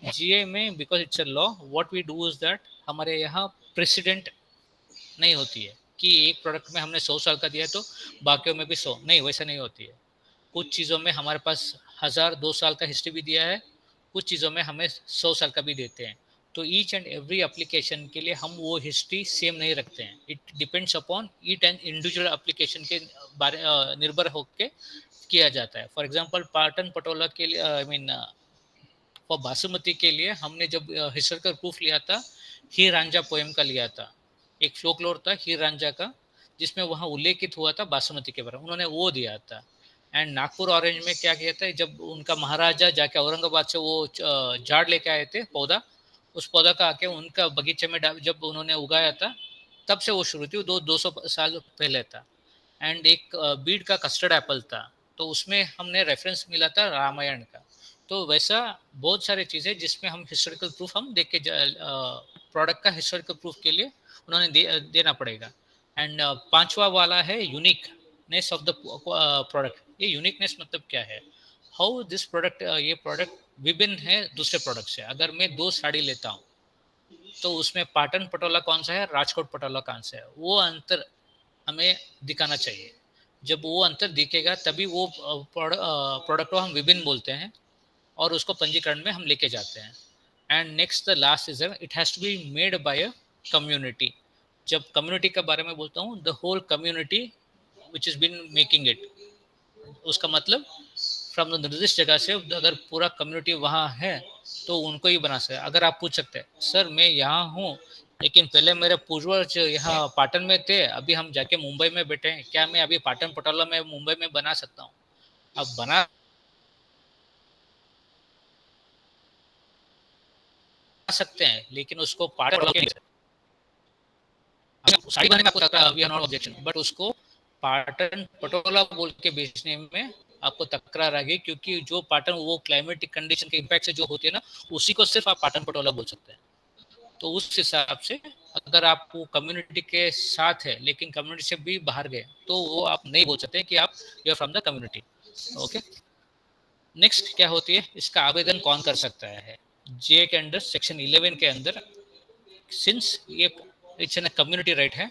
जीए में, because it's a law, what we do is that, हमारे यहाँ प्रेसिडेंट नहीं होती है कि एक प्रोडक्ट में हमने 100 साल का दिया तो बाकियों में भी 100, नहीं, वैसा नहीं होती है. कुछ चीज़ों में हमारे पास 1000-2 साल का हिस्ट्री भी दिया है, कुछ चीज़ों में हमें 100 साल का भी देते हैं. तो ईच एंड एवरी एप्लीकेशन के लिए हम वो हिस्ट्री सेम नहीं रखते हैं. It depends upon each and individual application के बारे निर्भर होकर किया जाता है. फॉर एग्जांपल पाटन पटोला के लिए, आई मीन फॉर बासमती के लिए हमने जब हिस्टोरिकल प्रूफ लिया था, हीर रांझा पोएम का लिया था. एक फ्लोकलोर था हीर रांझा का, जिसमें वहाँ उल्लेखित हुआ था बासमती के बारे में, उन्होंने वो दिया था. एंड नागपुर ऑरेंज में क्या किया था, जब उनका महाराजा जाके औरंगाबाद से वो झाड़ लेके आए थे, पौधा, उस पौधा का आके उनका बगीचे में जब उन्होंने उगाया था, तब से वो शुरू थी. 200 साल पहले था. एंड एक बीड का कस्टर्ड एप्पल था, तो उसमें हमने रेफरेंस मिला था रामायण का. तो वैसा बहुत सारी चीज़ें जिसमें हम हिस्टोरिकल प्रूफ हम देख के प्रोडक्ट का हिस्टोरिकल प्रूफ के लिए उन्होंने देना पड़ेगा. एंड पांचवा वाला है यूनिकनेस ऑफ द प्रोडक्ट. ये यूनिकनेस मतलब क्या है, हाउ दिस प्रोडक्ट, ये प्रोडक्ट विभिन्न है दूसरे प्रोडक्ट से. अगर मैं 2 साड़ी लेता हूँ, तो उसमें पाटन पटोला कौन सा है, राजकोट पटोला कौन सा है, वो अंतर हमें दिखाना चाहिए. जब वो अंतर दिखेगा तभी वो प्रोडक्ट को हम विभिन्न बोलते हैं और उसको पंजीकरण में हम लेके जाते हैं. And next the last is it has to be made by a community. जब कम्युनिटी के बारे में बोलता हूँ, the whole community which is been making it, उसका मतलब फ्रॉम द निर्दिष्ट जगह से अगर पूरा कम्युनिटी वहाँ है तो उनको ही बना सकते. अगर आप पूछ सकते हैं सर मैं यहाँ हूँ लेकिन पहले मेरे पूर्वज यहाँ पाटन में थे, अभी हम जाके मुंबई में बैठे हैं, क्या मैं अभी पाटन पटोला में मुंबई में बना सकता हूँ? अब बना सकते हैं लेकिन उसको पाटन साड़ी बनाने में आपको तकरार, we are not objection, but उसको पाटन पटोला बोल के बेचने में आपको तकरार आ गई, क्योंकि जो पाटन वो क्लाइमेटिक कंडीशन के इम्पैक्ट से जो होती है ना, उसी को सिर्फ आप पाटन पटोला बोल सकते हैं. तो उस हिसाब से अगर आप वो कम्युनिटी के साथ है लेकिन कम्युनिटी से भी बाहर गए तो वो आप नहीं बोल सकते कि आप you are from the community. Okay, next क्या होती है, इसका आवेदन कौन कर सकता है? जे के अंडर सेक्शन 11 के अंदर, सिंस ये इट्स एन कम्युनिटी राइट है,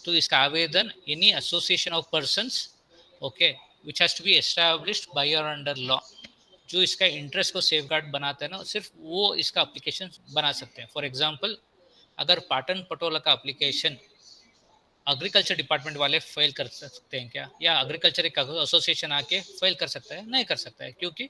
तो इसका आवेदन any association of persons, okay, which has to be established by or under law, जो इसका इंटरेस्ट को सेफगार्ड बनाता है ना, सिर्फ वो इसका एप्लीकेशन बना सकते हैं. फॉर एग्जांपल, अगर पाटन पटोला का एप्लीकेशन एग्रीकल्चर डिपार्टमेंट वाले फेल कर सकते हैं क्या, या एग्रीकल्चर एक एसोसिएशन आके फेल कर सकता है? नहीं कर सकता है, क्योंकि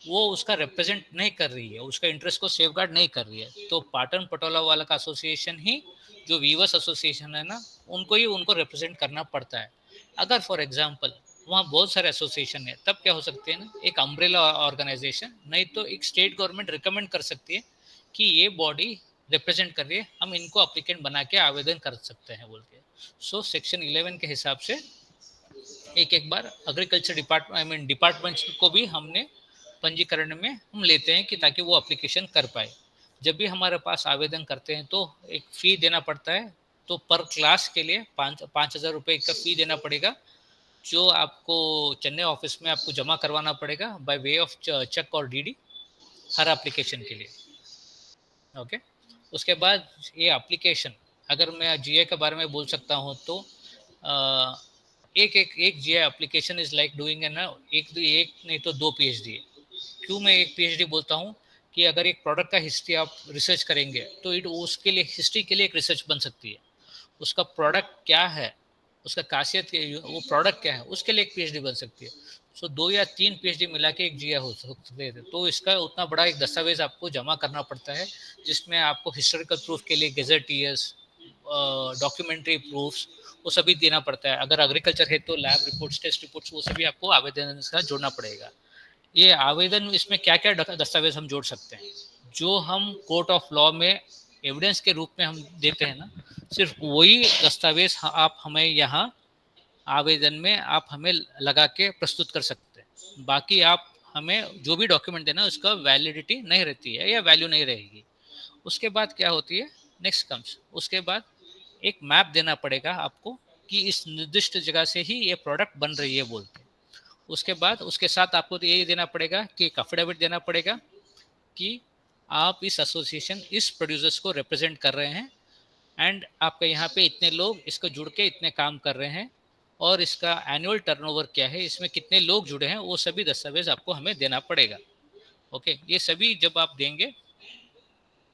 वो उसका रिप्रेजेंट नहीं कर रही है, उसका इंटरेस्ट को सेफगार्ड नहीं कर रही है. तो पाटन पटोला वाला का एसोसिएशन ही, जो वीवर्स एसोसिएशन है ना, उनको रिप्रेजेंट करना पड़ता है. अगर फॉर एग्जांपल वहाँ बहुत सारे एसोसिएशन है, तब क्या हो सकते हैं ना, एक अम्ब्रेला ऑर्गेनाइजेशन, नहीं तो एक स्टेट गवर्नमेंट रिकमेंड कर सकती है कि ये बॉडी रिप्रेजेंट कर रही है, हम इनको अप्लीकेंट बना के आवेदन कर सकते हैं बोल के. सो सेक्शन 11 के हिसाब से एक बार एग्रीकल्चर डिपार्टमेंट को भी हमने पंजीकरण में हम लेते हैं कि ताकि वो एप्लीकेशन कर पाए. जब भी हमारे पास आवेदन करते हैं तो एक फ़ी देना पड़ता है. तो पर क्लास के लिए 5,000 रुपये का फ़ी देना पड़ेगा, जो आपको चेन्नई ऑफिस में आपको जमा करवाना पड़ेगा बाय वे ऑफ चेक और डीडी हर एप्लीकेशन के लिए. ओके, उसके बाद ये एप्लीकेशन, अगर मैं जीए के बारे में बोल सकता हूँ तो एक जीए एप्लीकेशन इज लाइक डूइंग है ना, एक नहीं तो 2 पीएचडी. क्यों मैं एक पीएचडी बोलता हूँ कि अगर एक प्रोडक्ट का हिस्ट्री आप रिसर्च करेंगे तो उसके लिए हिस्ट्री के लिए एक रिसर्च बन सकती है. उसका प्रोडक्ट क्या है, उसका खासियत, वो प्रोडक्ट क्या है, उसके लिए एक पीएचडी बन सकती है. सो 2 या 3 पीएचडी मिला के एक जीए हो सकते हैं. तो इसका उतना बड़ा एक दस्तावेज आपको जमा करना पड़ता है, जिसमें आपको हिस्टोरिकल प्रूफ के लिए गेजेट ईयर्स, डॉक्यूमेंट्री प्रूफ्स, वो सभी देना पड़ता है. अगर एग्रीकल्चर है तो लैब रिपोर्ट्स, टेस्ट रिपोर्ट्स, वो सभी आपको आवेदन का जोड़ना पड़ेगा. ये आवेदन, इसमें क्या क्या दस्तावेज हम जोड़ सकते हैं, जो हम कोर्ट ऑफ लॉ में एविडेंस के रूप में हम देते हैं ना, सिर्फ वही दस्तावेज आप हमें यहाँ आवेदन में आप हमें लगा के प्रस्तुत कर सकते हैं. बाकी आप हमें जो भी डॉक्यूमेंट देना, उसका वैलिडिटी नहीं रहती है या वैल्यू नहीं रहेगी. उसके बाद क्या होती है, नेक्स्ट कम्स, उसके बाद एक मैप देना पड़ेगा आपको कि इस निर्दिष्ट जगह से ही ये प्रोडक्ट बन रही है बोलते. उसके बाद उसके साथ आपको तो ये देना पड़ेगा कि एक अफिडेविट देना पड़ेगा कि आप इस एसोसिएशन, इस प्रोड्यूसर्स को रिप्रेजेंट कर रहे हैं, एंड आपके यहाँ पे इतने लोग इसको जुड़ के इतने काम कर रहे हैं, और इसका एनुअल टर्नओवर क्या है, इसमें कितने लोग जुड़े हैं, वो सभी दस्तावेज आपको हमें देना पड़ेगा. ओके, ये सभी जब आप देंगे,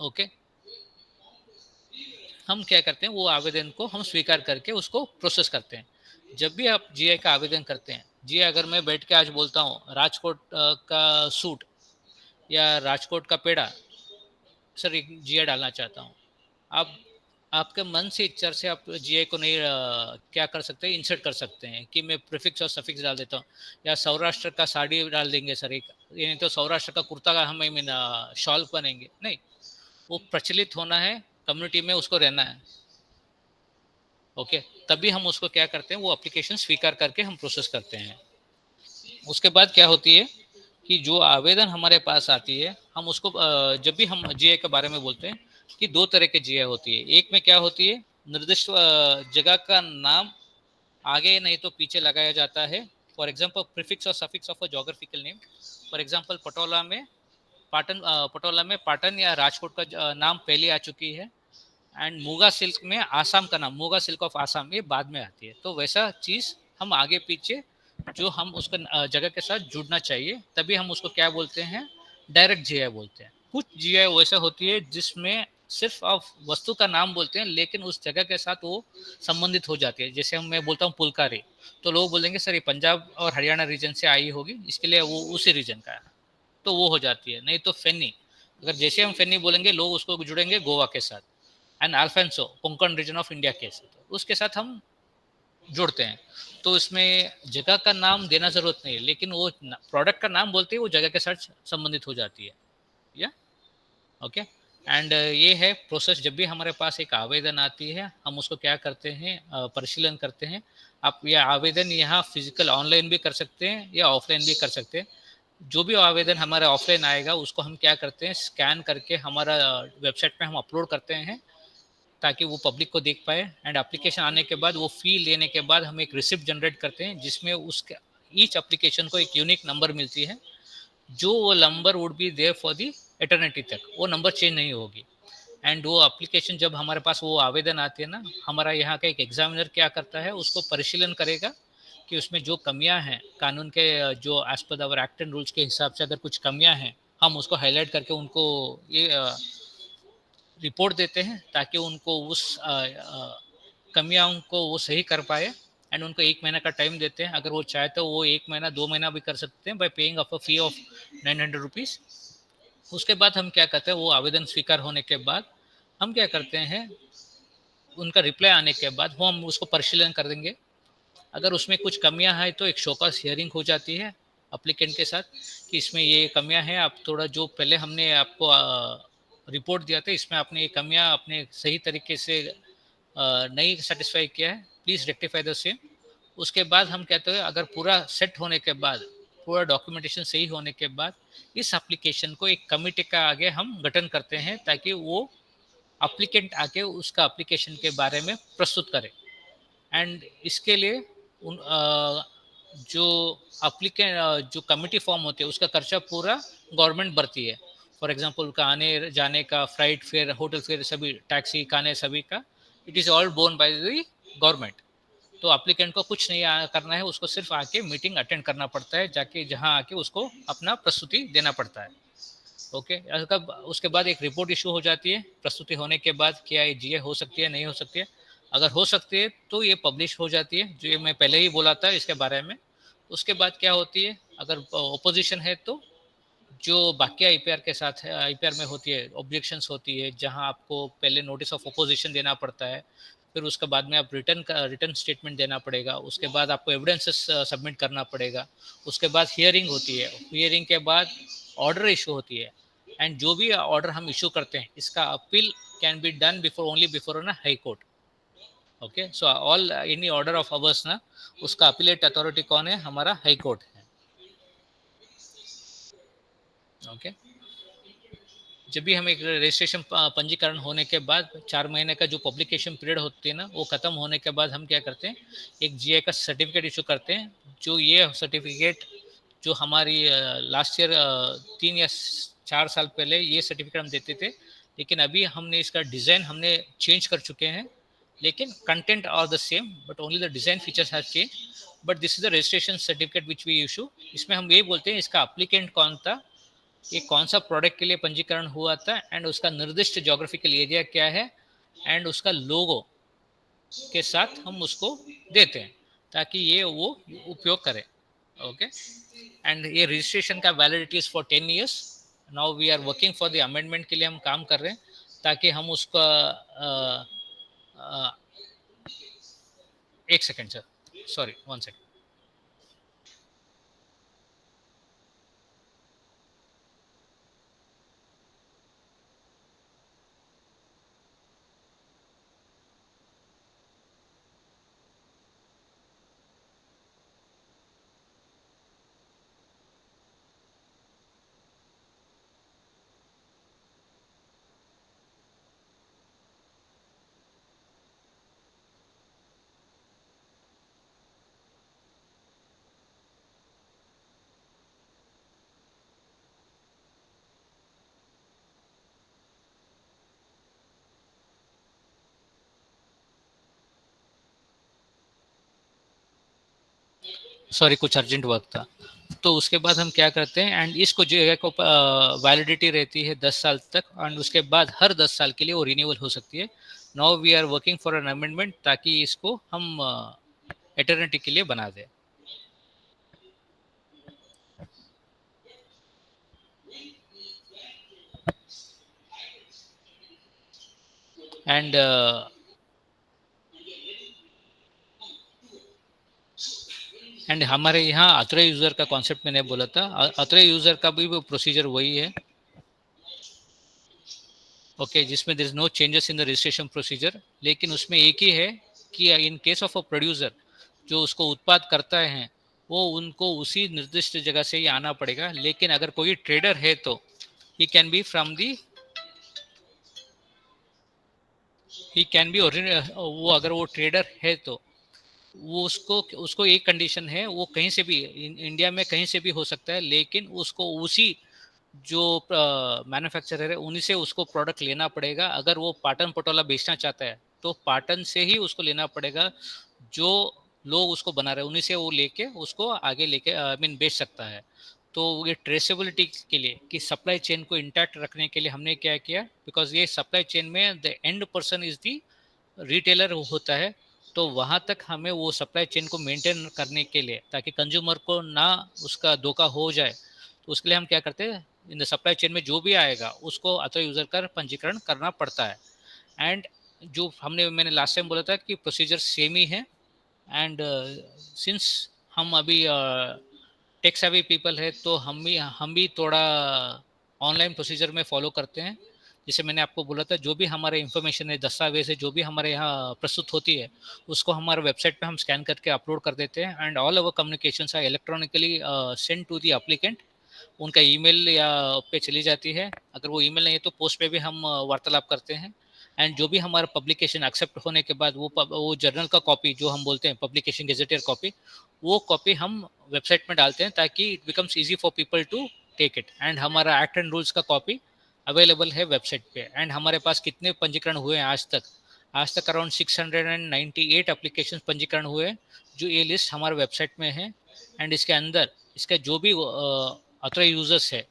ओके, हम क्या करते हैं, वो आवेदन को हम स्वीकार करके उसको प्रोसेस करते हैं. जब भी आप जीआई का आवेदन करते हैं, जीआई अगर मैं बैठ के आज बोलता हूँ राजकोट का सूट या राजकोट का पेड़ा, सर एक जीआई डालना चाहता हूँ, आप आपके मन से इच्छा से आप जीआई को नहीं क्या कर सकते हैं, इंसर्ट कर सकते हैं कि मैं प्रीफिक्स और सफिक्स डाल देता हूँ, या सौराष्ट्र का साड़ी डाल देंगे सर एक, ये नहीं तो सौराष्ट्र का कुर्ता का हम शॉल बनेंगे. नहीं, वो प्रचलित होना है, कम्युनिटी में उसको रहना है. ओके, तभी हम उसको क्या करते हैं, वो एप्लीकेशन स्वीकार करके हम प्रोसेस करते हैं. उसके बाद क्या होती है कि जो आवेदन हमारे पास आती है, हम उसको जब भी हम जीए के बारे में बोलते हैं कि 2 तरह के जीए होती है. एक में क्या होती है, निर्दिष्ट जगह का नाम आगे नहीं तो पीछे लगाया जाता है. फॉर एग्जांपल प्रीफिक्स और suffix of a geographical name. For example Patola में पाटन या राजकोट का नाम पहले आ चुकी है, एंड मूगा सिल्क में आसाम का नाम, मूगा सिल्क ऑफ आसाम, ये बाद में आती है. तो वैसा चीज़ हम आगे पीछे जो हम उसका जगह के साथ जुड़ना चाहिए, तभी हम उसको क्या बोलते हैं, डायरेक्ट जीआई बोलते हैं. कुछ जीआई वैसा होती है जिसमें सिर्फ आप वस्तु का नाम बोलते हैं लेकिन उस जगह के साथ वो संबंधित हो जाती है। जैसे हम मैं बोलता हूँ पुलकारी, तो लोग बोलेंगे सर ये पंजाब और हरियाणा रीजन से आई होगी, इसके लिए वो उसी रीजन का है, तो वो हो जाती है। नहीं तो फेनी, अगर जैसे हम फेनी बोलेंगे लोग उसको जुड़ेंगे गोवा के साथ। And alphonso Konkan region of India के साथ, उसके साथ हम जोड़ते हैं। तो इसमें जगह का नाम देना जरूरत नहीं है, लेकिन वो प्रोडक्ट का नाम बोलते ही वो जगह के साथ संबंधित हो जाती है। या ओके। एंड ये है प्रोसेस। जब भी हमारे पास एक आवेदन आती है हम उसको क्या करते हैं, परिशीलन करते हैं। आप यह आवेदन यहाँ फिजिकल ऑनलाइन भी कर सकते हैं या ऑफलाइन भी कर सकते हैं। जो भी आवेदन हमारा ऑफलाइन आएगा उसको हम क्या करते हैं, स्कैन करके हमारा वेबसाइट पे हम अपलोड करते हैं ताकि वो पब्लिक को देख पाए। एंड एप्लीकेशन आने के बाद वो फी लेने के बाद हम एक रिसिप्ट जनरेट करते हैं जिसमें उसके ईच एप्लीकेशन को एक यूनिक नंबर मिलती है, जो वो number would be there for the eternity तक, वो नंबर चेंज नहीं होगी। एंड वो एप्लीकेशन जब हमारे पास वो आवेदन आती है ना, हमारा यहाँ का एक एग्जामिनर क्या करता है, उसको परिशीलन करेगा कि उसमें जो कमियां हैं कानून के, जो as per hour act and rules के हिसाब से अगर कुछ कमियां हैं हम उसको हाईलाइट करके उनको ये रिपोर्ट देते हैं ताकि उनको उस कमियां को वो सही कर पाए। एंड उनको 1 महीना का टाइम देते हैं, अगर वो चाहे तो वो 1 महीना 2 महीना भी कर सकते हैं bye paying of a fee of 900 rupees. उसके बाद हम क्या करते हैं, वो आवेदन स्वीकार होने के बाद हम क्या करते हैं, उनका रिप्लाई आने के बाद वो हम उसको परिशीलन कर देंगे। अगर उसमें कुछ कमियां हैं तो एक शोकॉज हियरिंग हो जाती है अप्लीकेंट के साथ कि इसमें ये कमियां हैं, आप थोड़ा जो पहले हमने आपको रिपोर्ट दिया था इसमें आपने ये कमियां अपने सही तरीके से नहीं सेटिस्फाई किया है, प्लीज़ रेक्टिफाई द सेम। उसके बाद हम कहते हैं अगर पूरा सेट होने के बाद, पूरा डॉक्यूमेंटेशन सही होने के बाद इस एप्लीकेशन को एक कमिटी का आगे हम गठन करते हैं ताकि वो एप्लीकेंट आके उसका एप्लीकेशन के बारे में प्रस्तुत करे। एंड इसके लिए उन जो एप्लीकेंट जो कमिटी फॉर्म होती है उसका खर्चा पूरा गवर्नमेंट भरती है। फॉर एग्जांपल उनका आने जाने का, फ्लाइट फेयर, होटल फेयर, सभी टैक्सी, खाने सभी का, it is all borne by the government. तो एप्लीकेंट को कुछ नहीं करना है, उसको सिर्फ आके मीटिंग अटेंड करना पड़ता है, जाके जहाँ आके उसको अपना प्रस्तुति देना पड़ता है। ओके। उसके बाद एक रिपोर्ट इशू हो जाती है प्रस्तुति होने के बाद, क्या ये जीए हो सकती है नहीं हो सकती है। अगर हो सकती है तो ये पब्लिश हो जाती है, जो ये मैं पहले ही बोला था इसके बारे में। उसके बाद क्या होती है, अगर ओपोजिशन है तो जो बाकी आईपीआर के साथ है, आईपीआर में होती है ऑब्जेक्शंस होती है, जहां आपको पहले नोटिस ऑफ अपोजिशन देना पड़ता है, फिर उसके बाद में आप रिटर्न स्टेटमेंट देना पड़ेगा, उसके बाद आपको एविडेंसेस सबमिट करना पड़ेगा, उसके बाद हियरिंग होती है, हियरिंग के बाद ऑर्डर इशू होती है। एंड जो भी ऑर्डर हम इशू करते हैं इसका appeal can be done before only before ना high court. Okay. So all any order of ours ना, उसका अपीलेट अथॉरिटी कौन है, हमारा हाई कोर्ट है। ओके। जब भी हम एक रजिस्ट्रेशन पंजीकरण होने के बाद 4 महीने का जो पब्लिकेशन पीरियड होती है ना, वो खत्म होने के बाद हम क्या करते हैं, एक जीआई का सर्टिफिकेट इशू करते हैं। जो ये सर्टिफिकेट जो हमारी लास्ट ईयर 3 या 4 साल पहले ये सर्टिफिकेट हम देते थे, लेकिन अभी हमने इसका डिज़ाइन हमने चेंज कर चुके हैं, लेकिन content are the same but only the design features have change. But this is the registration certificate which we issue. इसमें हम ये बोलते हैं इसका अप्लीकेंट कौन था, ये कौन सा प्रोडक्ट के लिए पंजीकरण हुआ था, एंड उसका निर्दिष्ट जोग्राफिकल एरिया क्या है, एंड उसका लोगो के साथ हम उसको देते हैं ताकि ये वो उपयोग करे। ओके। एंड ये रजिस्ट्रेशन का validity is for 10 years. Now we are working for the amendment के लिए हम काम कर रहे हैं ताकि हम उसका 1 second sir, sorry 1 second. Sorry कुछ अर्जेंट वर्क था। तो उसके बाद हम क्या करते हैं, एंड इसको जो है को वैलिडिटी रहती है 10 साल तक, एंड उसके बाद हर 10 साल के लिए वो रिन्यूअल हो सकती है. Now we are working for an amendment ताकि इसको हम एटर्निटी के लिए बना दें. एंड हमारे यहाँ अथॉराइज्ड यूजर का कॉन्सेप्ट मैंने बोला था. अथॉराइज्ड यूजर का भी प्रोसीजर वही है. ओके, जिसमें there is no changes in the registration procedure, लेकिन उसमें एक ही है कि in case of a producer जो उसको उत्पाद करता है वो उनको उसी निर्दिष्ट जगह से ही आना पड़ेगा. लेकिन अगर कोई ट्रेडर है तो he can be from the वो अगर वो ट्रेडर है तो वो उसको एक कंडीशन है, वो कहीं से भी इंडिया में कहीं से भी हो सकता है, लेकिन उसको उसी जो मैन्युफैक्चरर है उन्हीं से उसको प्रोडक्ट लेना पड़ेगा. अगर वो पाटन पटोला बेचना चाहता है तो पाटन से ही उसको लेना पड़ेगा. जो लोग उसको बना रहे हैं उन्हीं से वो लेके उसको आगे लेके बेच सकता है. तो ये ट्रेसेबिलिटी के लिए कि सप्लाई चेन को इंटैक्ट रखने के लिए हमने क्या किया, बिकॉज ये सप्लाई चेन में the end person is the retailer होता है, तो वहाँ तक हमें वो सप्लाई चेन को मेंटेन करने के लिए ताकि कंज्यूमर को ना उसका धोखा हो जाए, तो उसके लिए हम क्या करते हैं, इन द सप्लाई चेन में जो भी आएगा उसको अथॉराइज्ड यूजर का पंजीकरण करना पड़ता है. एंड जो मैंने लास्ट टाइम बोला था कि प्रोसीजर सेम ही है. एंड सिंस हम अभी टेक सेवी पीपल है तो हम भी थोड़ा ऑनलाइन प्रोसीजर में फॉलो करते हैं. जैसे मैंने आपको बोला था, जो भी हमारे इंफॉर्मेशन है, दस्तावेज है, जो भी हमारे यहाँ प्रस्तुत होती है उसको हमारे वेबसाइट पे हम स्कैन करके अपलोड कर देते हैं. And all our communications are electronically send to the applicant. उनका ईमेल या पे चली जाती है. अगर वो ईमेल नहीं है तो पोस्ट पे भी हम वार्तालाप करते हैं. एंड जो भी हमारा पब्लिकेशन एक्सेप्ट होने के बाद वो जर्नल का कॉपी जो हम बोलते हैं पब्लिकेशन गेजेटियर कॉपी, वो कॉपी हम वेबसाइट में डालते हैं ताकि it becomes easy for people to take it. And हमारा एक्ट एंड रूल्स का कॉपी अवेलेबल है वेबसाइट पे. एंड हमारे पास कितने पंजीकरण हुए हैं आज तक अराउंड 698 एप्लीकेशन पंजीकरण हुए, जो ये लिस्ट हमारे वेबसाइट में है. एंड इसके अंदर इसके जो भी अथॉराइज्ड यूजर्स है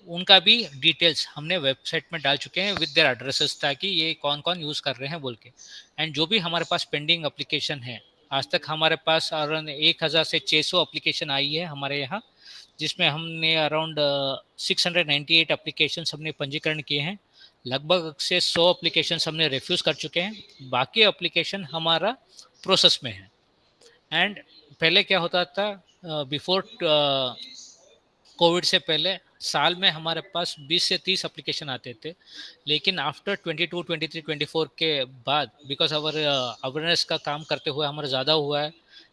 उनका भी डिटेल्स हमने वेबसाइट में डाल चुके हैं विद देयर एड्रेसेस, ताकि ये कौन कौन यूज़ कर रहे हैं बोल के. एंड जो भी हमारे पास पेंडिंग एप्लीकेशन है, आज तक हमारे पास अराउंड 1000 से 600 एप्लीकेशन आई है हमारे यहाँ, जिसमें हमने अराउंड 698 एप्लीकेशन हमने पंजीकरण किए हैं. लगभग से 100 एप्लीकेशन हमने रिफ्यूज़ कर चुके हैं. बाकी एप्लीकेशन हमारा प्रोसेस में है. एंड पहले क्या होता था, बिफोर कोविड से पहले साल में हमारे पास 20 से 30 एप्लीकेशन आते थे. लेकिन आफ्टर 22, 23, 24 के बाद, बिकॉज अवर अवेयरनेस का काम करते हुए हमारा ज़्यादा हुआ है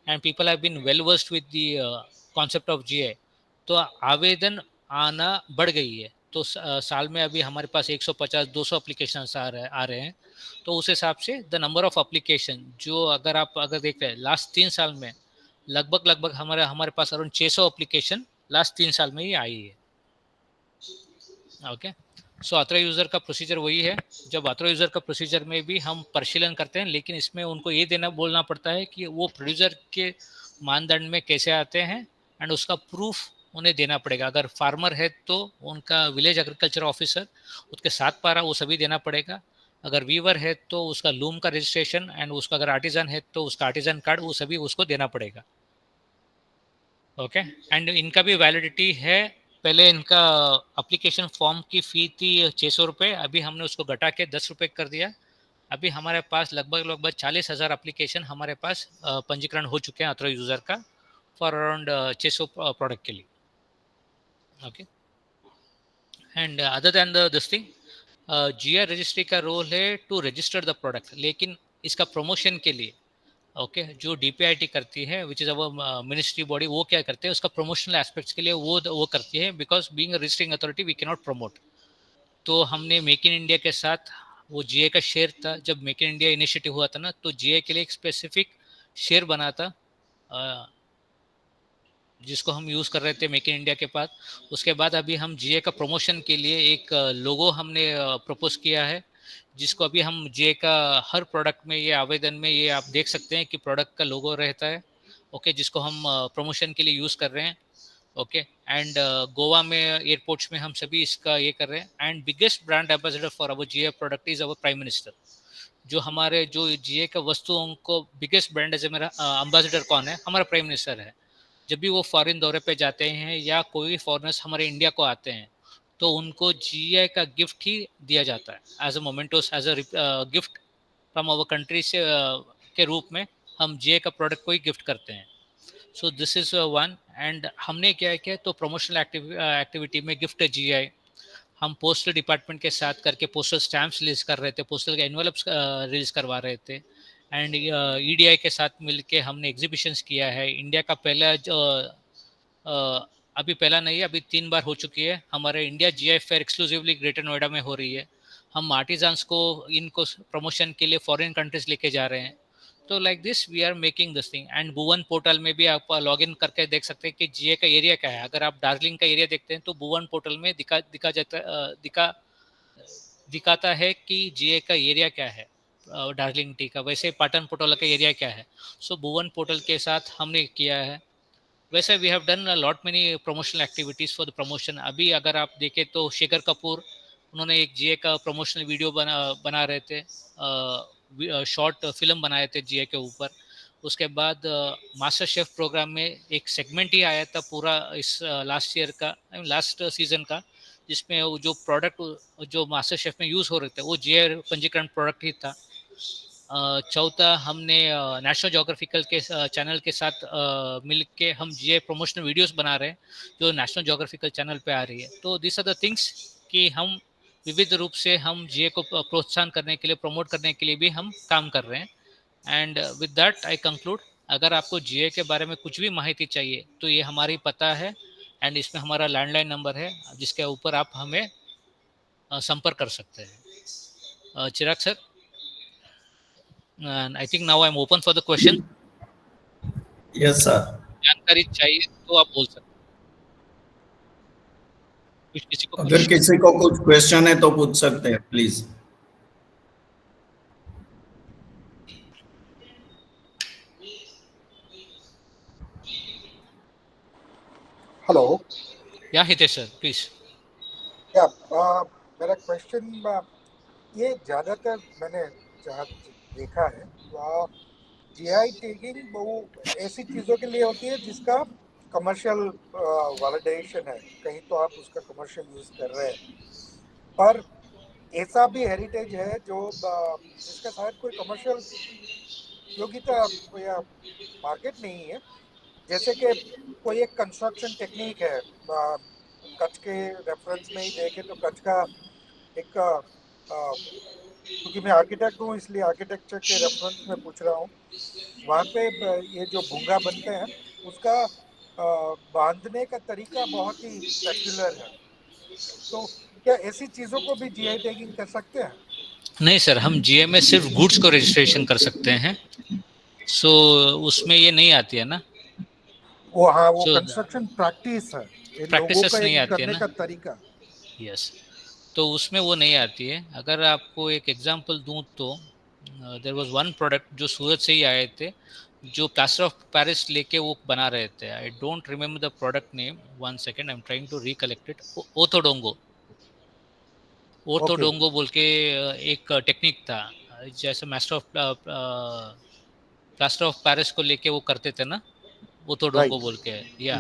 and people have been well versed with the concept of GI, तो आवेदन आना बढ़ गई है. तो साल में अभी हमारे पास 150-200 एप्लीकेशन आ रहे हैं. तो उस हिसाब से द नंबर ऑफ एप्लीकेशन जो अगर देखते हैं लास्ट 3 साल में लगभग हमारे पास अराउंड 600 एप्लीकेशन लास्ट 3 साल में ही आई है. ओके, सो अथॉराइज्ड यूजर का प्रोसीजर वही है. जब अथॉराइज्ड यूजर का प्रोसीजर में भी हम परिशीलन करते हैं, लेकिन इसमें उनको ये बोलना पड़ता है कि वो प्रोड्यूसर के मानदंड में कैसे आते हैं एंड उसका प्रूफ उन्हें देना पड़ेगा. अगर फार्मर है तो उनका विलेज एग्रीकल्चर ऑफिसर, उसके 7 पारा वो सभी देना पड़ेगा. अगर वीवर है तो उसका लूम का रजिस्ट्रेशन, एंड उसका अगर आर्टिजन है तो उसका आर्टिजन कार्ड, वो सभी उसको देना पड़ेगा. ओके, एंड इनका भी वैलिडिटी है. पहले इनका एप्लीकेशन फॉर्म की फ़ी थी 600 रुपये, अभी हमने उसको घटा के 10 रुपये कर दिया. अभी हमारे पास लगभग 40,000 एप्लीकेशन हमारे पास पंजीकरण हो चुके हैं अथॉराइज्ड यूजर का फॉर अराउंड 600 प्रोडक्ट के लिए. Okay, and other than this thing, GI registry का रोल है टू रजिस्टर द प्रोडक्ट, लेकिन इसका प्रमोशन के लिए ओके जो डीपीआईटी करती है, which is our ministry body, वो क्या करते हैं उसका प्रमोशनल एस्पेक्ट्स के लिए वो करती है. Because being a registering authority we can not promote. तो हमने मेक इन इंडिया के साथ वो जीए का शेयर था, जब मेक इन इंडिया इनिशिएटिव हुआ था ना, तो जीए के लिए एक स्पेसिफिक शेयर बना था जिसको हम यूज़ कर रहे थे मेक इन इंडिया के पास. उसके बाद अभी हम जीए का प्रमोशन के लिए एक लोगो हमने प्रपोज किया है, जिसको अभी हम जीए का हर प्रोडक्ट में, ये आवेदन में ये आप देख सकते हैं कि प्रोडक्ट का लोगो रहता है. ओके, जिसको हम प्रमोशन के लिए यूज़ कर रहे हैं. ओके एंड गोवा में एयरपोर्ट्स में हम सभी इसका ये कर रहे हैं and biggest brand ambassador for our GA product is our prime minister जो हमारे जो जीए का वस्तुओं को बिगेस्ट ब्रांड है मेरा एम्बेसडर कौन है हमारा प्राइम मिनिस्टर है जब भी वो फॉरेन दौरे पे जाते हैं या कोई भी फॉरेनर्स हमारे इंडिया को आते हैं तो उनको जीआई का गिफ्ट ही दिया जाता है as a mementos as a gift from our country से के रूप में हम जीआई का प्रोडक्ट को ही गिफ्ट करते हैं so this is one and हमने क्या किया तो प्रमोशनल एक्टिविटी में गिफ्ट जीआई हम पोस्टल डिपार्टमेंट के साथ करके पोस्टल स्टैम्प्स रिलीज कर रहे थे पोस्टल एनवलप्स रिलीज करवा रहे थे एंड ईडीआई के साथ मिलके हमने एग्जीबिशंस किया है इंडिया का पहला जो अभी पहला नहीं अभी 3 बार हो चुकी है हमारे India GI fair exclusively greater Noida में हो रही है हम आर्टिजन्स को इनको प्रमोशन के लिए फॉरेन कंट्रीज लेके जा रहे हैं तो like this we are making this thing and Bhuvan portal में भी आप लॉग इन करके देख सकते हैं कि जीए का एरिया क्या है अगर आप दार्जिलिंग का एरिया देखते हैं तो भुवन पोर्टल में दिखाता है कि जीए का एरिया क्या है दार्जिलिंग टी का वैसे पाटन पोर्टल का एरिया क्या है सो भुवन पोर्टल के साथ हमने किया है वैसे we have done lot many promotional activities for the promotion अभी अगर आप देखें तो शेखर कपूर उन्होंने एक जीए का प्रमोशनल वीडियो बना रहे थे शॉर्ट फिल्म बनाए थे जीए के ऊपर उसके बाद मास्टर शेफ प्रोग्राम में एक सेगमेंट ही आया था पूरा इस लास्ट ईयर का लास्ट सीजन का जिसमें वो जो प्रोडक्ट जो मास्टर शेफ में यूज़ हो रहे थे वो जीए पंजीकरण प्रोडक्ट ही था चौथा हमने नेशनल जोग्राफिकल के चैनल के साथ मिल के हम जीए प्रमोशनल वीडियोस बना रहे हैं जो नेशनल जोग्राफिकल चैनल पे आ रही है तो दिस आर द थिंग्स कि हम विविध रूप से हम जीए को प्रोत्साहन करने के लिए प्रमोट करने के लिए भी हम काम कर रहे हैं and with that I conclude अगर आपको जीए के बारे में कुछ भी माहिती चाहिए तो ये हमारी पता है एंड इसमें हमारा लैंडलाइन नंबर है जिसके ऊपर आप हमें संपर्क कर सकते हैं चिराग sir and I think now I'm open for the question. Yes, sir. जानकारी चाहिए तो आप बोल सकते हैं कुछ किसी को अगर किसी को कुछ क्वेश्चन है तो पूछ सकते हैं प्लीज हेलो या हितेश सर प्लीज या मेरा क्वेश्चन ये ज़्यादातर मैंने जहाँ देखा है जीआई टैगिंग वो ऐसी चीज़ों के लिए होती है जिसका कमर्शियल वैलिडेशन है कहीं तो आप उसका कमर्शियल यूज़ कर रहे हैं पर ऐसा भी हेरिटेज है जो जिसका शायद कोई कमर्शियल योग्यता या मार्केट नहीं है जैसे कि कोई एक कंस्ट्रक्शन टेक्निक है कच्छ के रेफरेंस में ही देखें तो कच्छ का एक क्योंकि मैं आर्किटेक्ट हूँ इसलिए आर्किटेक्चर के रेफरेंस में पूछ रहा हूँ वहाँ पे ये जो भूंगा बनते हैं उसका बांधने का तरीका बहुत ही सेक्युलर है तो क्या ऐसी चीज़ों को भी जीआई टैगिंग कर सकते हैं नहीं सर हम जीए में सिर्फ गुड्स को रजिस्ट्रेशन कर सकते हैं सो उसमें ये नहीं आती है ना वो हाँ वो कंस्ट्रक्शन प्रैक्टिस है प्रैक्टिसेस नहीं आती है करने ना का तरीका यस तो उसमें वो नहीं आती है अगर आपको एक एग्जांपल दूं तो देयर वाज वन प्रोडक्ट जो सूरत से ही आए थे जो प्लास्टर ऑफ पेरिस लेके वो बना रहे थे I don't remember the product name one second I am trying to recollect it ओर्थोडोंगो बोल के एक टेक्निक था जैसे master of plaster of Paris को लेके वो करते थे ना ओर्थोडोंगो बोल के या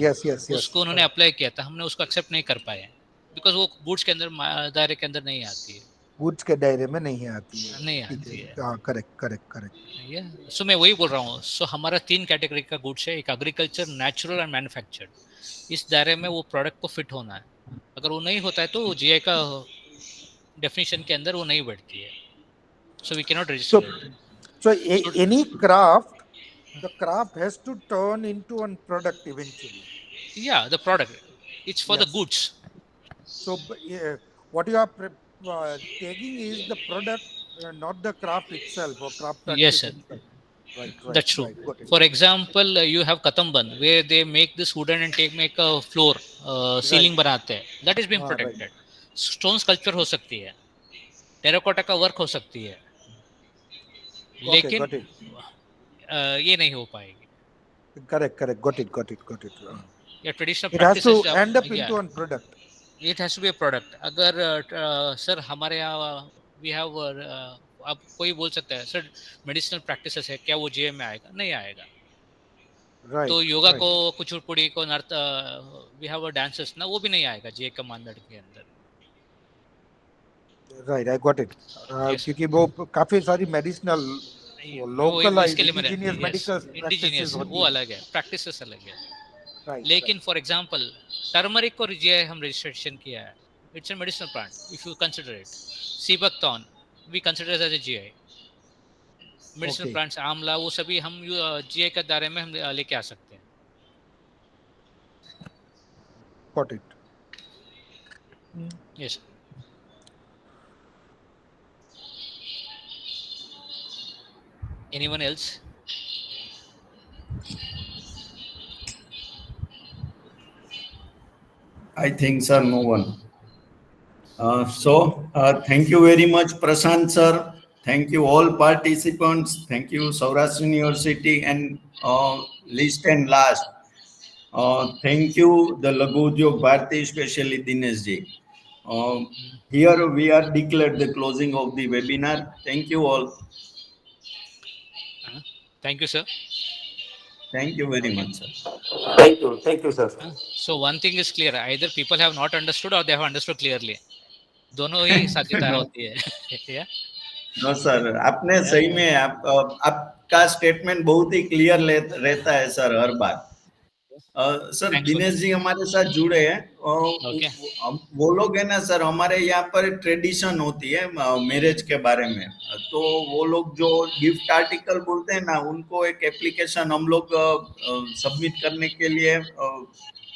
उसको उन्होंने अप्लाई किया था हमने उसको एक्सेप्ट नहीं कर पाए बिकॉज वो गुड्स के अंदर दायरे के अंदर नहीं आती है गुड्स के दायरे में नहीं आती है नहीं आती है हाँ करेक्ट सो मैं वही बोल रहा हूँ सो हमारा 3 कैटेगरी का गुड्स है एक एग्रीकल्चर नेचुरल एंड मैन्युफैक्चर्ड इस दायरे में वो प्रोडक्ट को फिट होना है अगर वो नहीं होता है तो जीआई का डेफिनेशन के अंदर वो नहीं बैठती है so we can not register so any craft the craft has to turn into a product eventually yeah the product it's for the goods so what you are tagging is the product not the craft itself or craft practice yes sir itself. Right, that's true got it. For example you have katamban where they make this wooden and make a floor ceiling बनाते हैं that is being protected stone sculpture हो सकती है terracotta का work हो सकती है लेकिन ये नहीं हो पाएगी करेक्ट got it या traditional It has to practices end up into one product. It has to be a product. अगर सर हमारे यहाँ वी हैव अब कोई बोल सकता है सर मेडिसिनल प्रैक्टिसेस है, क्या वो जीए में आएगा? नहीं आएगा. Right. तो योगा right. को, कुचिपुड़ी को, नर्त वी हैव डांसेस ना, वो भी नहीं आएगा जीए का मानदंड के अंदर. Right, I got it. Yes. क्योंकि वो काफी सारी मेडिसिनल वो लोकलाइज इसके लिए मैंने इंडिजिनियस मेडिकल इंडिजीनियस प्रैक्टिसेस वो अलग है, प्रैक्टिसेस अलग है. राइट. लेकिन फॉर एग्जांपल टर्मरिक को जीआई हम रजिस्ट्रेशन किया है. It's a medicinal plant if you consider it. Sea buckthorn we consider as a GI. Medicinal plants, amla, वो सभी हम जीआई के दायरे में हम लेके आ सकते हैं. Got it. Yes. Anyone else? I think, sir, no one. Thank you very much, Prashant, sir. Thank you, all participants. Thank you, Saurashtra University. And least and last, thank you, the Laghu Udyog Bharati, especially Dinesh ji. Here we are declared the closing of the webinar. Thank you all. Thank you, sir. Thank you very much, sir. Thank you, sir. So one thing is clear, either people have not understood or they have understood clearly. दोनों ही साध्यता होती है. Yeah? No sir, आपने सही में आपका statement बहुत ही clear रहता है सर हर बार. सर दिनेश जी हमारे साथ जुड़े हैं. Okay. वो लोग है ना सर, हमारे यहाँ पर ट्रेडिशन होती है मैरिज के बारे में, तो वो लोग जो गिफ्ट आर्टिकल बोलते हैं ना, उनको एक एप्लीकेशन हम लोग सबमिट करने के लिए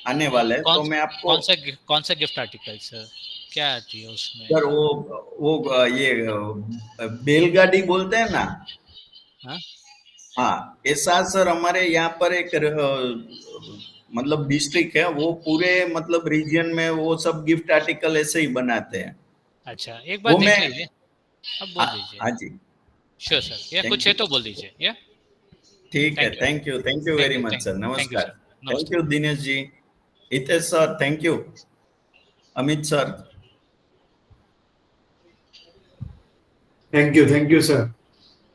आने वाले हैं. तो मैं आपको कौन सा गिफ्ट आर्टिकल सर, क्या आती है उसमें? सर वो ये बैलगाड़ी बोलते हैं ना. हाँ, ऐसा सर हमारे यहाँ पर एक मतलब डिस्ट्रिक्ट है, वो पूरे मतलब रीजन में वो सब गिफ्ट आर्टिकल ऐसे ही बनाते हैं. अच्छा, एक बार देख लीजिए, अब बोल दीजिए. हाँ जी, श्योर सर. या कुछ है तो बोल दीजिए. या ठीक है. Thank you very much sir. नमस्कार. Thank you Dinesh ji. Hitesh sir, thank you. Amit sir, Thank you, sir.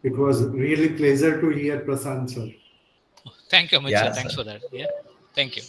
It was really pleasure to hear Prashant, sir. Thank you, Amit Yeah, sir. Thanks sir. for that. Yeah. Thank you.